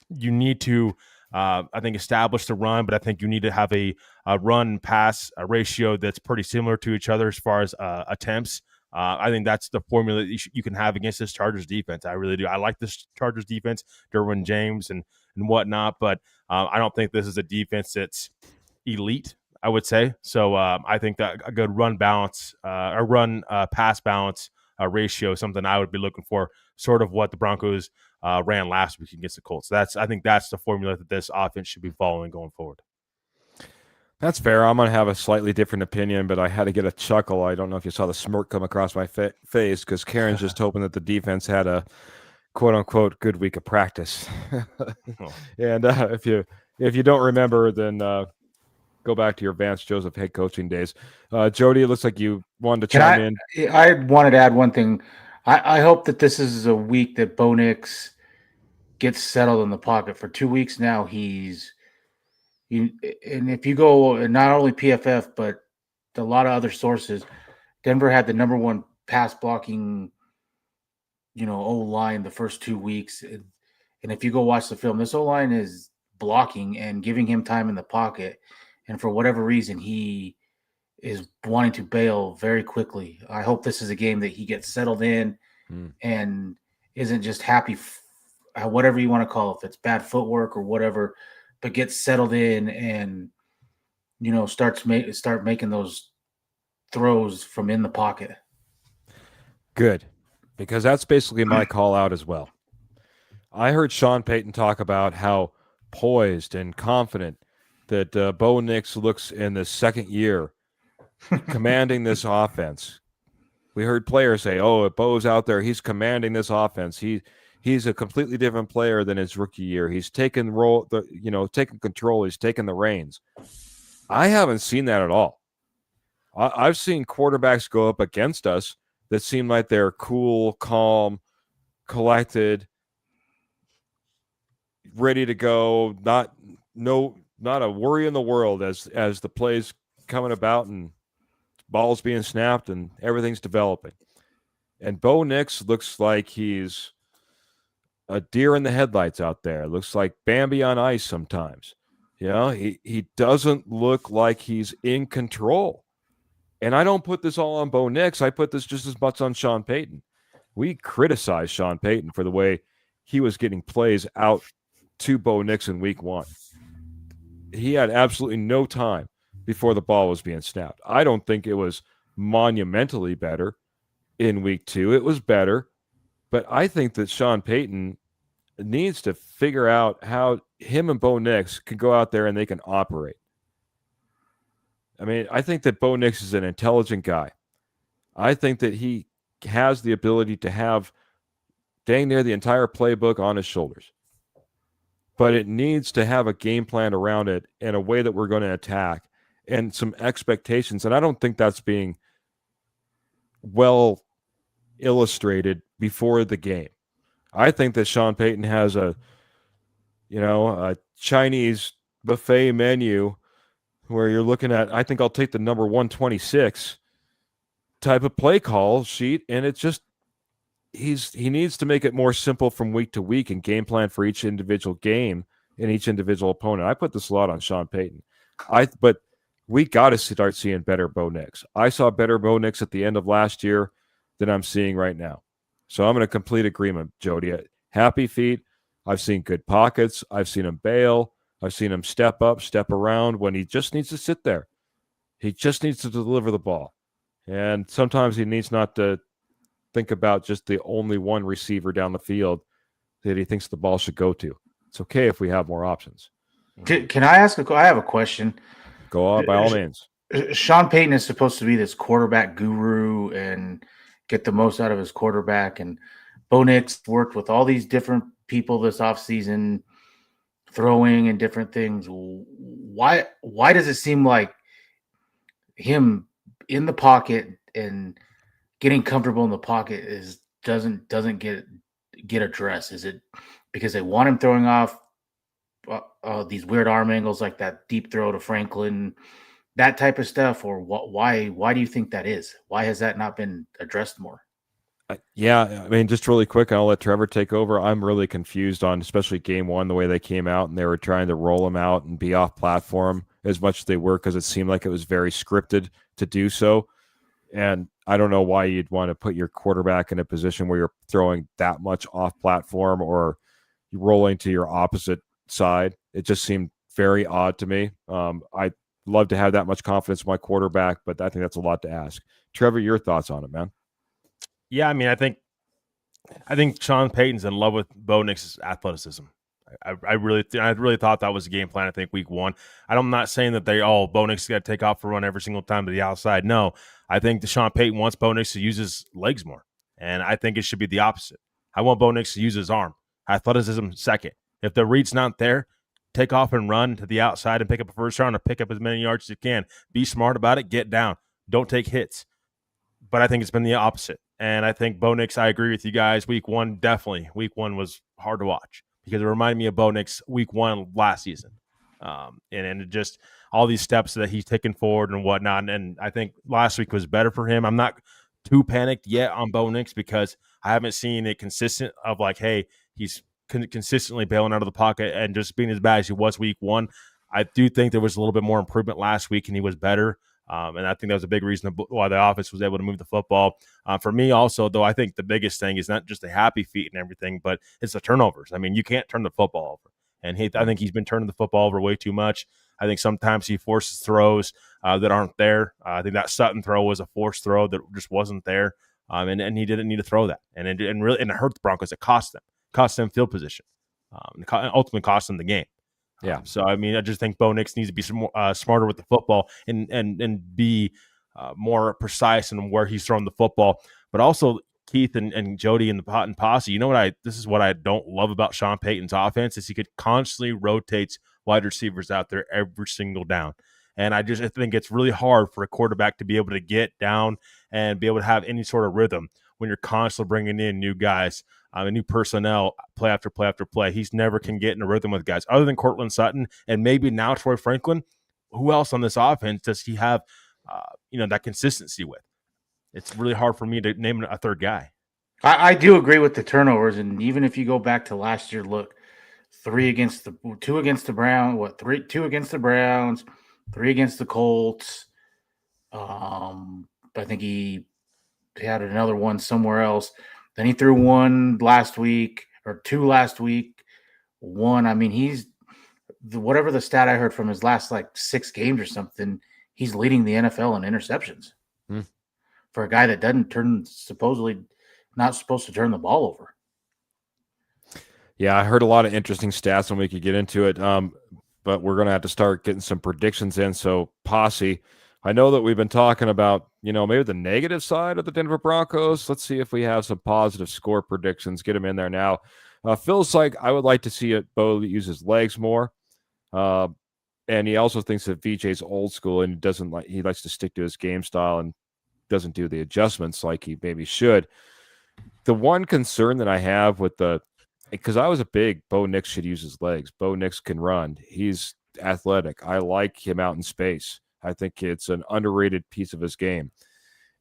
you need to I think establish the run, but I think you need to have a run pass ratio that's pretty similar to each other as far as attempts. I think that's the formula that you can have against this Chargers defense. I really do. I like this Chargers defense, Derwin James and whatnot, but I don't think this is a defense that's elite, I would say. So I think that a good run balance, pass balance ratio is something I would be looking for, sort of what the Broncos ran last week against the Colts. I think that's the formula that this offense should be following going forward. That's fair. I'm going to have a slightly different opinion, but I had to get a chuckle. I don't know if you saw the smirk come across my face because Karen's just hoping that the defense had a quote-unquote good week of practice. And if you don't remember, then go back to your Vance Joseph head coaching days. Jody, it looks like you wanted to chime in. I wanted to add one thing. I hope that this is a week that Bo Nix gets settled in the pocket. For 2 weeks now, and if you go not only PFF but a lot of other sources, Denver had the number one pass blocking, O-line the first 2 weeks. And if you go watch the film, this O-line is blocking and giving him time in the pocket. And for whatever reason, he is wanting to bail very quickly. I hope this is a game that he gets settled in and isn't just happy, whatever you want to call it, if it's bad footwork or whatever, but gets settled in and, start making those throws from in the pocket. Good, because that's basically my call out as well. I heard Sean Payton talk about how poised and confident that Bo Nix looks in the second year commanding this offense. We heard players say, "Oh, if Bo's out there, he's commanding this offense. He's a completely different player than his rookie year. He's taken taking control. He's taken the reins." I haven't seen that at all. I've seen quarterbacks go up against us that seem like they're cool, calm, collected, ready to go, not a worry in the world as the plays coming about and balls being snapped and everything's developing. And Bo Nix looks like he's a deer in the headlights out there. Looks like Bambi on ice sometimes. He doesn't look like he's in control. And I don't put this all on Bo Nix. I put this just as much on Sean Payton. We criticized Sean Payton for the way he was getting plays out to Bo Nix in week 1. He had absolutely no time before the ball was being snapped. I don't think it was monumentally better in week 2. It was better, but I think that Sean Payton needs to figure out how him and Bo Nix can go out there and they can operate. I mean, I think that Bo Nix is an intelligent guy. I think that he has the ability to have dang near the entire playbook on his shoulders. But it needs to have a game plan around it and a way that we're going to attack and some expectations. And I don't think that's being well illustrated before the game. I think that Sean Payton has a Chinese buffet menu where you're looking at, I think I'll take the number 126 type of play call sheet. And it's just, he needs to make it more simple from week to week and game plan for each individual game and each individual opponent. I put this a lot on Sean Payton. But we got to start seeing better Bo Nix. I saw better Bo Nix at the end of last year than I'm seeing right now. So I'm in a complete agreement, Jody. Happy feet. I've seen good pockets. I've seen him bail. I've seen him step up, step around when he just needs to sit there. He just needs to deliver the ball. And sometimes he needs not to think about just the only one receiver down the field that he thinks the ball should go to. It's okay if we have more options. Can I ask I have a question. Go on, by all means. Sean Payton is supposed to be this quarterback guru and get the most out of his quarterback. And Bo Nix worked with all these different people this offseason, throwing and different things. Why does it seem like him in the pocket and getting comfortable in the pocket doesn't get addressed? Is it because they want him throwing off these weird arm angles like that deep throw to Franklin, that type of stuff, or why do you think that is? Why has that not been addressed more? Yeah, I mean, just really quick, I'll let Trevor take over. I'm really confused on, especially game 1, the way they came out and they were trying to roll him out and be off platform as much as they were, because it seemed like it was very scripted to do so. And I don't know why you'd want to put your quarterback in a position where you're throwing that much off platform or rolling to your opposite side. It just seemed very odd to me. I'd love to have that much confidence in my quarterback, but I think that's a lot to ask. Trevor, your thoughts on it, man? Yeah, I mean, I think Sean Payton's in love with Bo Nix's athleticism. I really thought that was the game plan. I think week 1. I'm not saying that Bo Nix got to take off for run every single time to the outside. No, I think Sean Payton wants Bo Nix to use his legs more, and I think it should be the opposite. I want Bo Nix to use his arm, athleticism second. If the read's not there, take off and run to the outside and pick up a first down or pick up as many yards as you can. Be smart about it. Get down. Don't take hits. But I think it's been the opposite. And I think Bo Nix, I agree with you guys. Week 1, definitely. Week 1 was hard to watch because it reminded me of Bo Nix week 1 last season. And just all these steps that he's taken forward and whatnot. And I think last week was better for him. I'm not too panicked yet on Bo Nix because I haven't seen it consistent of like, hey, he's consistently bailing out of the pocket and just being as bad as he was week 1. I do think there was a little bit more improvement last week and he was better. And I think that was a big reason why the offense was able to move the football. For me also, though, I think the biggest thing is not just the happy feet and everything, but it's the turnovers. I mean, you can't turn the football over. And I think he's been turning the football over way too much. I think sometimes he forces throws that aren't there. I think that Sutton throw was a forced throw that just wasn't there. And he didn't need to throw that. And it hurt the Broncos. It cost them field position. Ultimately cost them the game. Yeah. So I mean, I just think Bo Nix needs to be smarter with the football and be more precise in where he's throwing the football. But also Keith and Jody and the Pot and Posse. You know what this is what I don't love about Sean Payton's offense is he could constantly rotate wide receivers out there every single down. And I think it's really hard for a quarterback to be able to get down and be able to have any sort of rhythm when you're constantly bringing in new guys, new personnel, play after play after play. He's never can get in a rhythm with guys other than Cortland Sutton and maybe now Troy Franklin. Who else on this offense does he have, that consistency with? It's really hard for me to name a third guy. I do agree with the turnovers, and even if you go back to last year, look, 2 against the Browns, 2 against the Browns, 3 against the Colts. I think he had another one somewhere else. Then he threw 1 last week or 2 last week. 1. I mean, he's whatever the stat I heard from his last 6 games or something. He's leading the NFL in interceptions for a guy that doesn't supposedly not supposed to turn the ball over. Yeah, I heard a lot of interesting stats and we could get into it. But we're going to have to start getting some predictions in. So, Posse, I know that we've been talking about, maybe the negative side of the Denver Broncos. Let's see if we have some positive score predictions. Get them in there now. Phil's like, I would like to see Bo use his legs more. And he also thinks that VJ's old school and he likes to stick to his game style and doesn't do the adjustments like he maybe should. The one concern that I have with because I was a big Bo Nix should use his legs. Bo Nix can run. He's athletic. I like him out in space. I think it's an underrated piece of his game.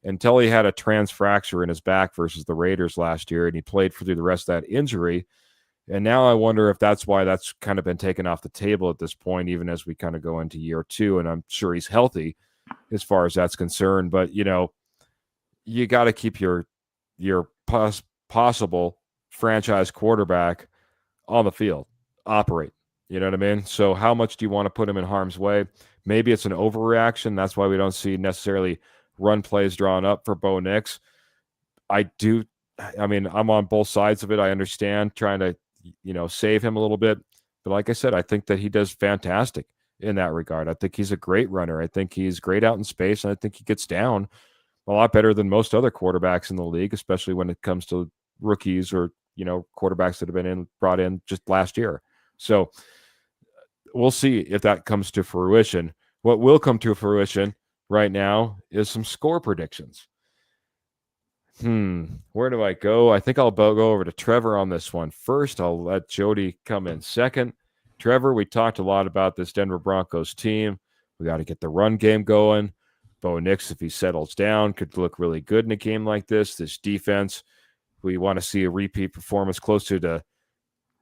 Until he had a trans fracture in his back versus the Raiders last year, and he played through the rest of that injury. And now I wonder if that's why that's kind of been taken off the table at this point, even as we kind of go into year 2. And I'm sure he's healthy as far as that's concerned. But, you got to keep your possible franchise quarterback on the field, operate. You know what I mean? So how much do you want to put him in harm's way? Maybe it's an overreaction. That's why we don't see necessarily run plays drawn up for Bo Nix. I'm on both sides of it. I understand trying to, save him a little bit. But like I said, I think that he does fantastic in that regard. I think he's a great runner. I think he's great out in space. And I think he gets down a lot better than most other quarterbacks in the league, especially when it comes to rookies or, quarterbacks that have been brought in just last year. So we'll see if that comes to fruition. What will come to fruition right now is some score predictions. Where do I go? I think I'll go over to Trevor on this one first. I'll let Jody come in second. Trevor, we talked a lot about this Denver Broncos team. We got to get the run game going. Bo Nix, if he settles down, could look really good in a game like this. This defense, we want to see a repeat performance closer to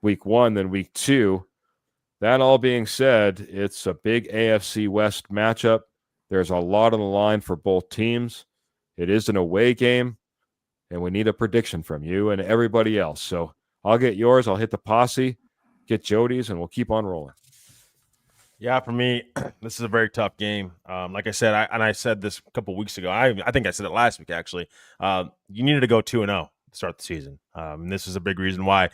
week 1 than week 2. That all being said, it's a big AFC West matchup. There's a lot on the line for both teams. It is an away game, and we need a prediction from you and everybody else. So I'll get yours. I'll hit the posse, get Jody's, and we'll keep on rolling. Yeah, for me, this is a very tough game. Like I said, I said this a couple weeks ago. I think I said it last week, actually. You needed to go 2-0 to start the season. And this is a big reason why.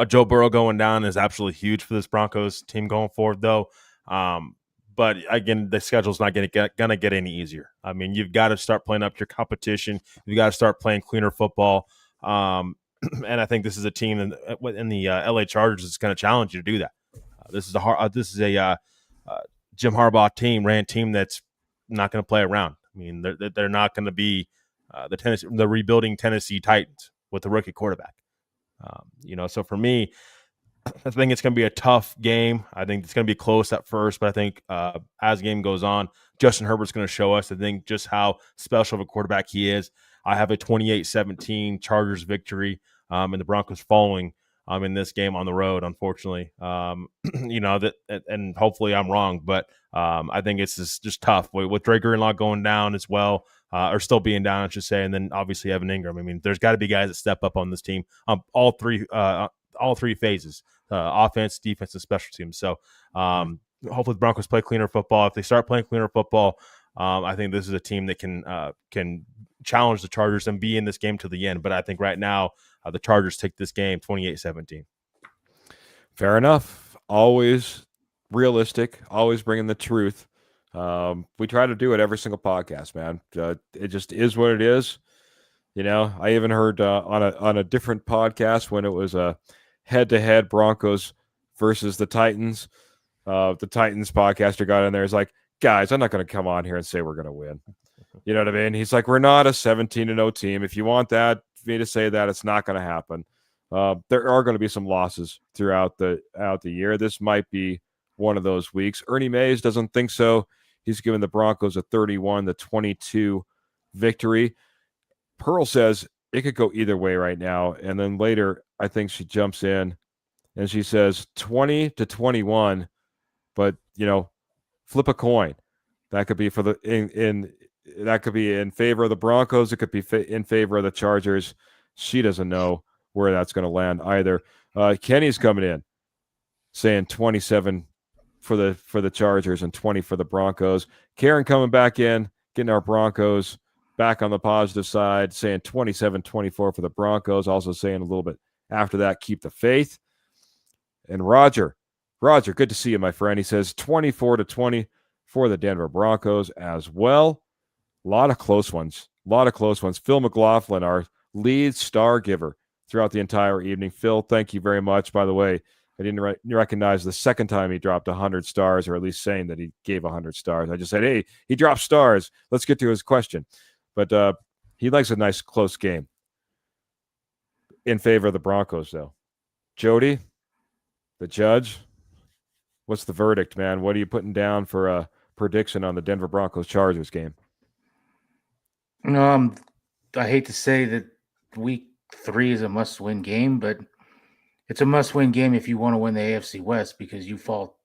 Joe Burrow going down is absolutely huge for this Broncos team going forward, though. But again, the schedule's not going to get any easier. I mean, you've got to start playing up your competition. You've got to start playing cleaner football. And I think this is a team in the LA Chargers that's going to challenge you to do that. This is a Jim Harbaugh team that's not going to play around. I mean, they're not going to be the rebuilding Tennessee Titans with a rookie quarterback. So for me, I think it's going to be a tough game. I think it's going to be close at first, but I think as the game goes on, Justin Herbert's going to show us, I think, just how special of a quarterback he is. I have a 28-17 Chargers victory, and the Broncos falling in this game on the road, unfortunately. And hopefully I'm wrong, but I think it's just tough with Drake Greenlaw going down as well, or still being down, I should say, and then obviously Evan Ingram. I mean, there's got to be guys that step up on this team, all three phases, offense, defense, and special teams. So hopefully the Broncos play cleaner football. If they start playing cleaner football, I think this is a team that can challenge the Chargers and be in this game to the end. But I think right now the Chargers take this game 28-17. Fair enough. Always realistic, always bringing the truth. We try to do it every single podcast, man. It just is what it is. You know, I even heard on a different podcast when it was a head-to-head Broncos versus the Titans. The Titans podcaster got in there. He's like, guys, I'm not going to come on here and say we're going to win. You know what I mean? He's like, we're not a 17-0 team. If you want that, for me to say that, it's not going to happen. There are going to be some losses throughout the year. This might be one of those weeks. Ernie Mays doesn't think so. He's given the Broncos a 31-22 victory. Pearl says it could go either way right now. And then later, I think she jumps in and she says 20-21, but flip a coin. That could be for the that could be in favor of the Broncos. It could be in favor of the Chargers. She doesn't know where that's going to land either. Kenny's coming in saying 27 for the Chargers and 20 for the Broncos. Karen coming back in, getting our Broncos back on the positive side, saying 27-24 for the Broncos. Also saying a little bit after that, keep the faith. And Roger, good to see you, my friend. He says 24-20 for the Denver Broncos as well. A lot of close ones. Phil McLaughlin, our lead star giver throughout the entire evening. Phil, thank you very much. By the way, I didn't recognize the second time he dropped 100 stars, or at least saying that he gave 100 stars. I just said, hey, he dropped stars. Let's get to his question. But he likes a nice close game in favor of the Broncos, though. Jody, the judge, what's the verdict, man? What are you putting down for a prediction on the Denver Broncos-Chargers game? I hate to say that week 3 is a must-win game, but it's a must-win game if you want to win the AFC West, because you fall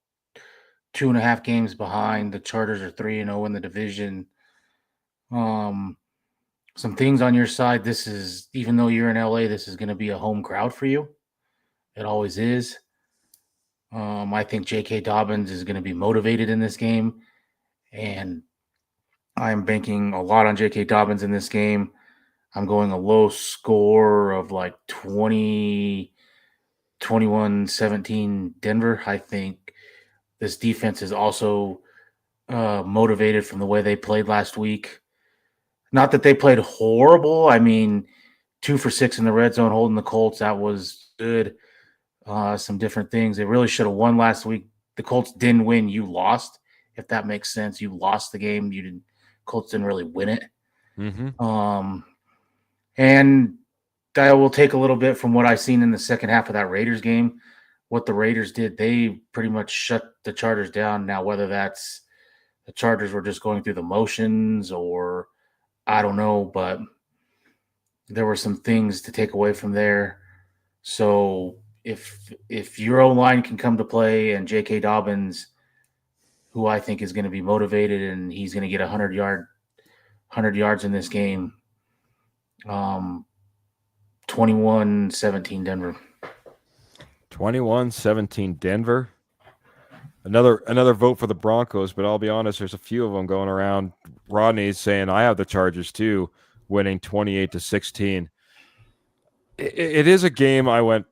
2.5 games behind. The Chargers are 3-0 in the division. Some things on your side. This is, even though you're in LA, this is going to be a home crowd for you. It always is. I think J.K. Dobbins is going to be motivated in this game, and I'm banking a lot on J.K. Dobbins in this game. I'm going a low score of like 21-17 Denver. I think this defense is also motivated from the way they played last week. Not that they played horrible. I mean, 2 for 6 in the red zone, holding the Colts. That was good. Some different things. They really should have won last week. The Colts didn't win. You lost, if that makes sense. You lost the game. Colts didn't really win it. Mm-hmm. And I will take a little bit from what I've seen in the second half of that Raiders game. What the Raiders did, they pretty much shut the Chargers down. Now, whether that's the Chargers were just going through the motions or I don't know, but there were some things to take away from there. So if your O-line can come to play and J.K. Dobbins, who I think is going to be motivated and he's going to get 100 yards in this game, 21-17 Denver. 21-17 Denver. Another vote for the Broncos, but I'll be honest, there's a few of them going around. Rodney's saying I have the Chargers too, winning 28-16. It is a game I went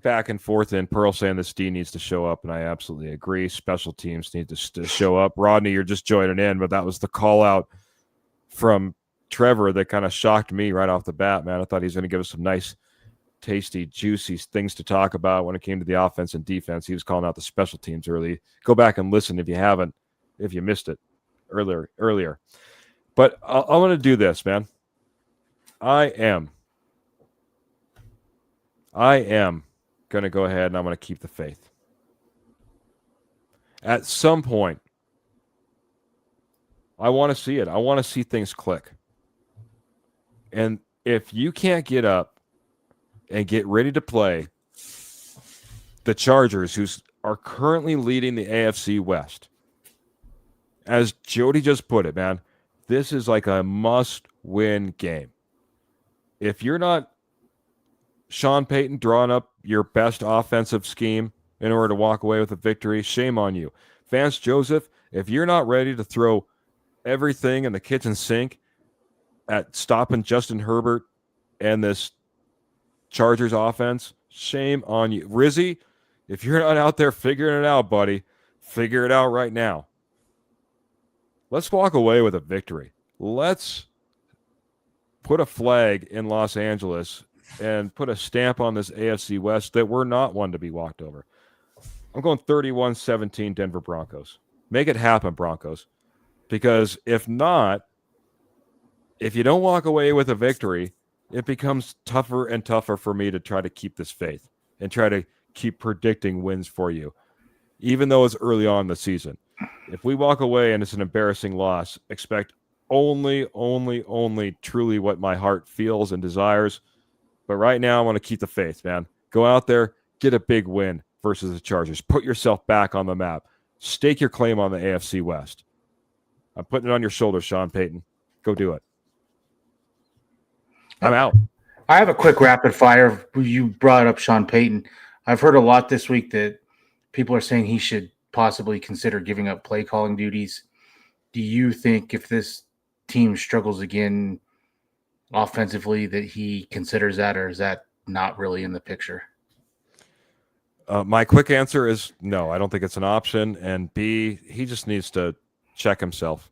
back and forth in. Pearl saying this D needs to show up, and I absolutely agree. Special teams need to show up. Rodney, you're just joining in, but that was the call out from Trevor that kind of shocked me right off the bat, man. I thought he was going to give us some nice, tasty, juicy things to talk about when it came to the offense and defense. He was calling out the special teams early. Go back and listen if you missed it earlier. But I'm going to do this, man. I am going to go ahead and I'm going to keep the faith. At some point, I want to see it. I want to see things click. And if you can't get up and get ready to play the Chargers, who are currently leading the AFC West, as Jody just put it, man, this is like a must-win game. If you're not Sean Payton drawing up your best offensive scheme in order to walk away with a victory, shame on you. Vance Joseph, if you're not ready to throw everything in the kitchen sink at stopping Justin Herbert and this Chargers offense, shame on you. Rizzy, if you're not out there figuring it out, buddy, figure it out right now. Let's walk away with a victory. Let's put a flag in Los Angeles and put a stamp on this AFC West that we're not one to be walked over. I'm going 31-17 Denver Broncos. Make it happen, Broncos. Because if not, if you don't walk away with a victory, it becomes tougher and tougher for me to try to keep this faith and try to keep predicting wins for you, even though it's early on in the season. If we walk away and it's an embarrassing loss, expect only truly what my heart feels and desires. But right now, I want to keep the faith, man. Go out there, get a big win versus the Chargers. Put yourself back on the map. Stake your claim on the AFC West. I'm putting it on your shoulders, Sean Payton. Go do it. I'm out. I have a quick rapid fire. You brought up Sean Payton. I've heard a lot this week that people are saying he should possibly consider giving up play calling duties. Do you think if this team struggles again offensively that he considers that, or is that not really in the picture? My quick answer is no. I don't think it's an option. And B, he just needs to check himself.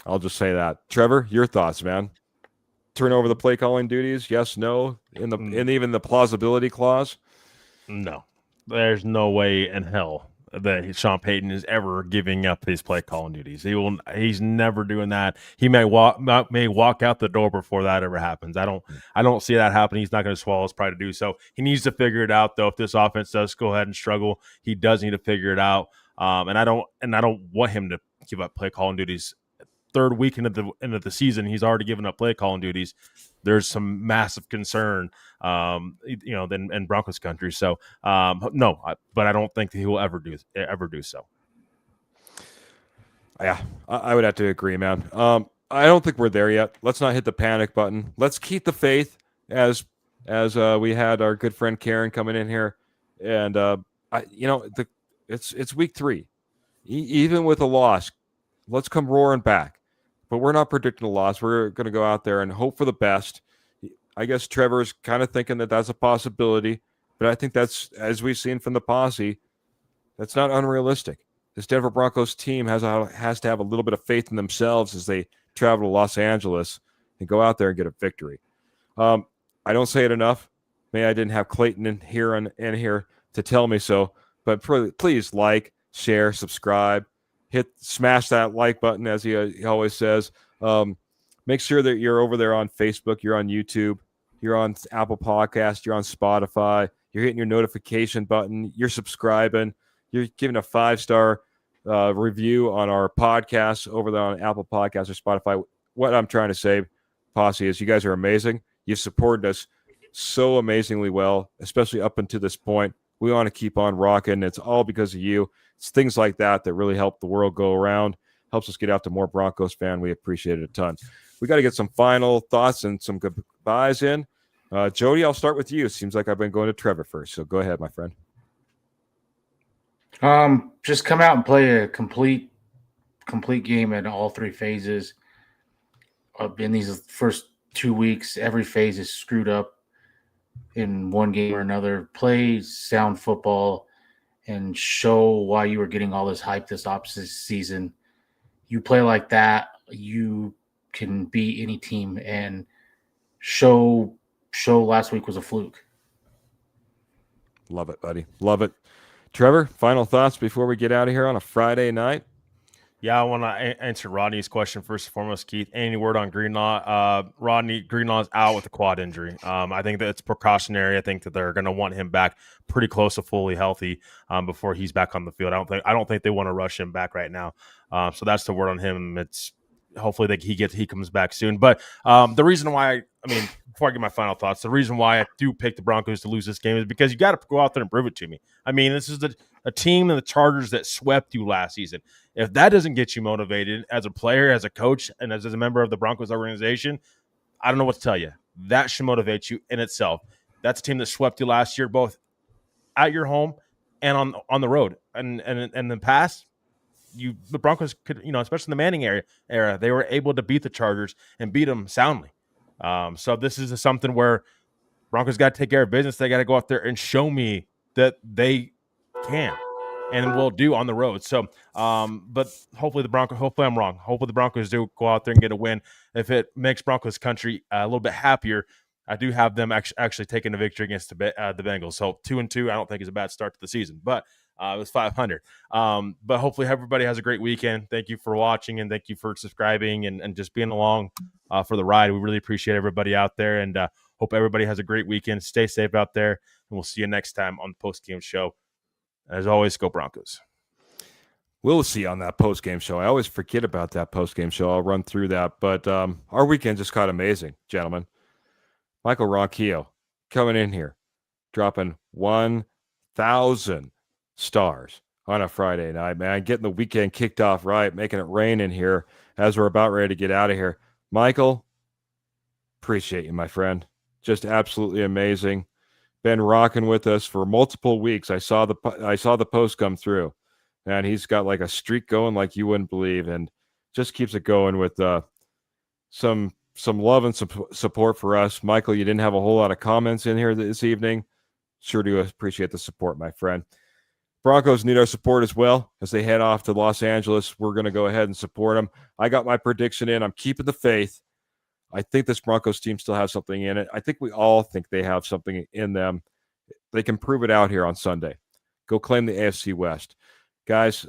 I'll just say that. Trevor, your thoughts, man? Turn over the play calling duties? Yes, no, in even the plausibility clause? No, there's no way in hell that Sean Payton is ever giving up his play calling duties. He's never doing that. He may walk out the door before that ever happens. I don't see that happening. He's not going to swallow his pride to do so. He needs to figure it out, though. If this offense does go ahead and struggle, he does need to figure it out. And I don't want him to give up play calling duties. Third week into the season, he's already given up play calling duties. There's some massive concern, in Broncos country. So, no, but I don't think that he will ever do so. Yeah, I would have to agree, man. I don't think we're there yet. Let's not hit the panic button. Let's keep the faith as we had our good friend Karen coming in here, and it's week 3. Even with a loss, let's come roaring back. But we're not predicting a loss. We're going to go out there and hope for the best. I guess Trevor's kind of thinking that that's a possibility, but I think that's, as we've seen from the posse, that's not unrealistic. This Denver Broncos team has to have a little bit of faith in themselves as they travel to Los Angeles and go out there and get a victory. I don't say it enough. Maybe I didn't have Clayton in here to tell me so, but please like, share, subscribe. Smash that like button, as he always says. Make sure that you're over there on Facebook, you're on YouTube, you're on Apple Podcast, you're on Spotify, you're hitting your notification button, you're subscribing, you're giving a 5-star review on our podcast over there on Apple Podcasts or Spotify. What I'm trying to say, Posse, is you guys are amazing. You've supported us so amazingly well, especially up until this point. We want to keep on rocking. It's all because of you. It's things like that really help the world go around, helps us get out to more Broncos fan. We appreciate it a ton. We got to get some final thoughts and some goodbyes in. Jody, I'll start with you. Seems like I've been going to Trevor first, so go ahead, my friend. Just come out and play a complete game in all 3 phases. In these first 2 weeks, every phase is screwed up in one game or another. Play sound football and show why you were getting all this hype this opposite season. You play like that, you can beat any team, and show last week was a fluke. Love it, buddy. Love it. Trevor, final thoughts before we get out of here on a Friday night? Yeah, I want to answer Rodney's question first and foremost, Keith. Any word on Greenlaw? Greenlaw is out with a quad injury. I think that it's precautionary. I think that they're going to want him back pretty close to fully healthy before he's back on the field. I don't think they want to rush him back right now. So that's the word on him. It's hopefully that he comes back soon. But the reason why, before I get my final thoughts, the reason why I do pick the Broncos to lose this game is because you got to go out there and prove it to me. This is a team and the Chargers that swept you last season. If that doesn't get you motivated as a player, as a coach, and as a member of the Broncos organization, I don't know what to tell you. That should motivate you in itself. That's a team that swept you last year, both at your home and on the road. And in the past, the Broncos could, especially in the Manning era, they were able to beat the Chargers and beat them soundly. So this is something where Broncos got to take care of business. They got to go out there and show me that they can. and will do on the road. So, but hopefully I'm wrong. Hopefully the Broncos do go out there and get a win. If it makes Broncos country a little bit happier, I do have them actually taking a victory against the Bengals. So 2-2, I don't think is a bad start to the season, but it was 500. But hopefully everybody has a great weekend. Thank you for watching, and thank you for subscribing and just being along for the ride. We really appreciate everybody out there, and hope everybody has a great weekend. Stay safe out there, and we'll see you next time on the post-game show. As always, go Broncos. We'll see on that post-game show. I always forget about that post-game show. I'll run through that. But our weekend just got amazing, gentlemen. Michael Ronquillo coming in here, dropping 1,000 stars on a Friday night, man. Getting the weekend kicked off right, making it rain in here as we're about ready to get out of here. Michael, appreciate you, my friend. Just absolutely amazing. Been rocking with us for multiple weeks. I saw the post come through, and he's got like a streak going like you wouldn't believe, and just keeps it going with some love and support for us. Michael, you didn't have a whole lot of comments in here this evening. Sure do appreciate the support, my friend. Broncos need our support as well as they head off to Los Angeles. We're going to go ahead and support them. I got my prediction in. I'm keeping the faith. I think this Broncos team still has something in it. I think we all think they have something in them. They can prove it out here on Sunday. Go claim the AFC West. Guys,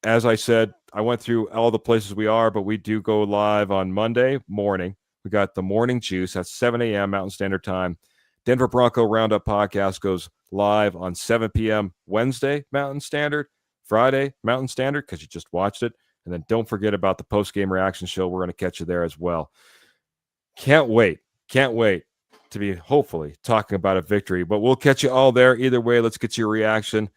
as I said, I went through all the places we are, but we do go live on Monday morning. We got the Morning Juice at 7 a.m. Mountain Standard Time. Denver Bronco Roundup podcast goes live on 7 p.m. Wednesday, Mountain Standard, Friday, Mountain Standard, because you just watched it. And then don't forget about the post-game reaction show. We're going to catch you there as well. Can't wait to be hopefully talking about a victory, but we'll catch you all there. Either way, let's get your reaction.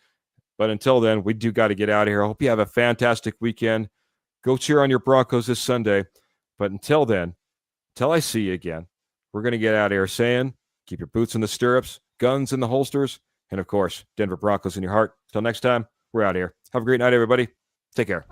But until then, we do got to get out of here. I hope you have a fantastic weekend. Go cheer on your Broncos this Sunday. But until then, until I see you again, we're going to get out of here saying, keep your boots in the stirrups, guns in the holsters, and of course, Denver Broncos in your heart. Until next time, we're out of here. Have a great night, everybody. Take care.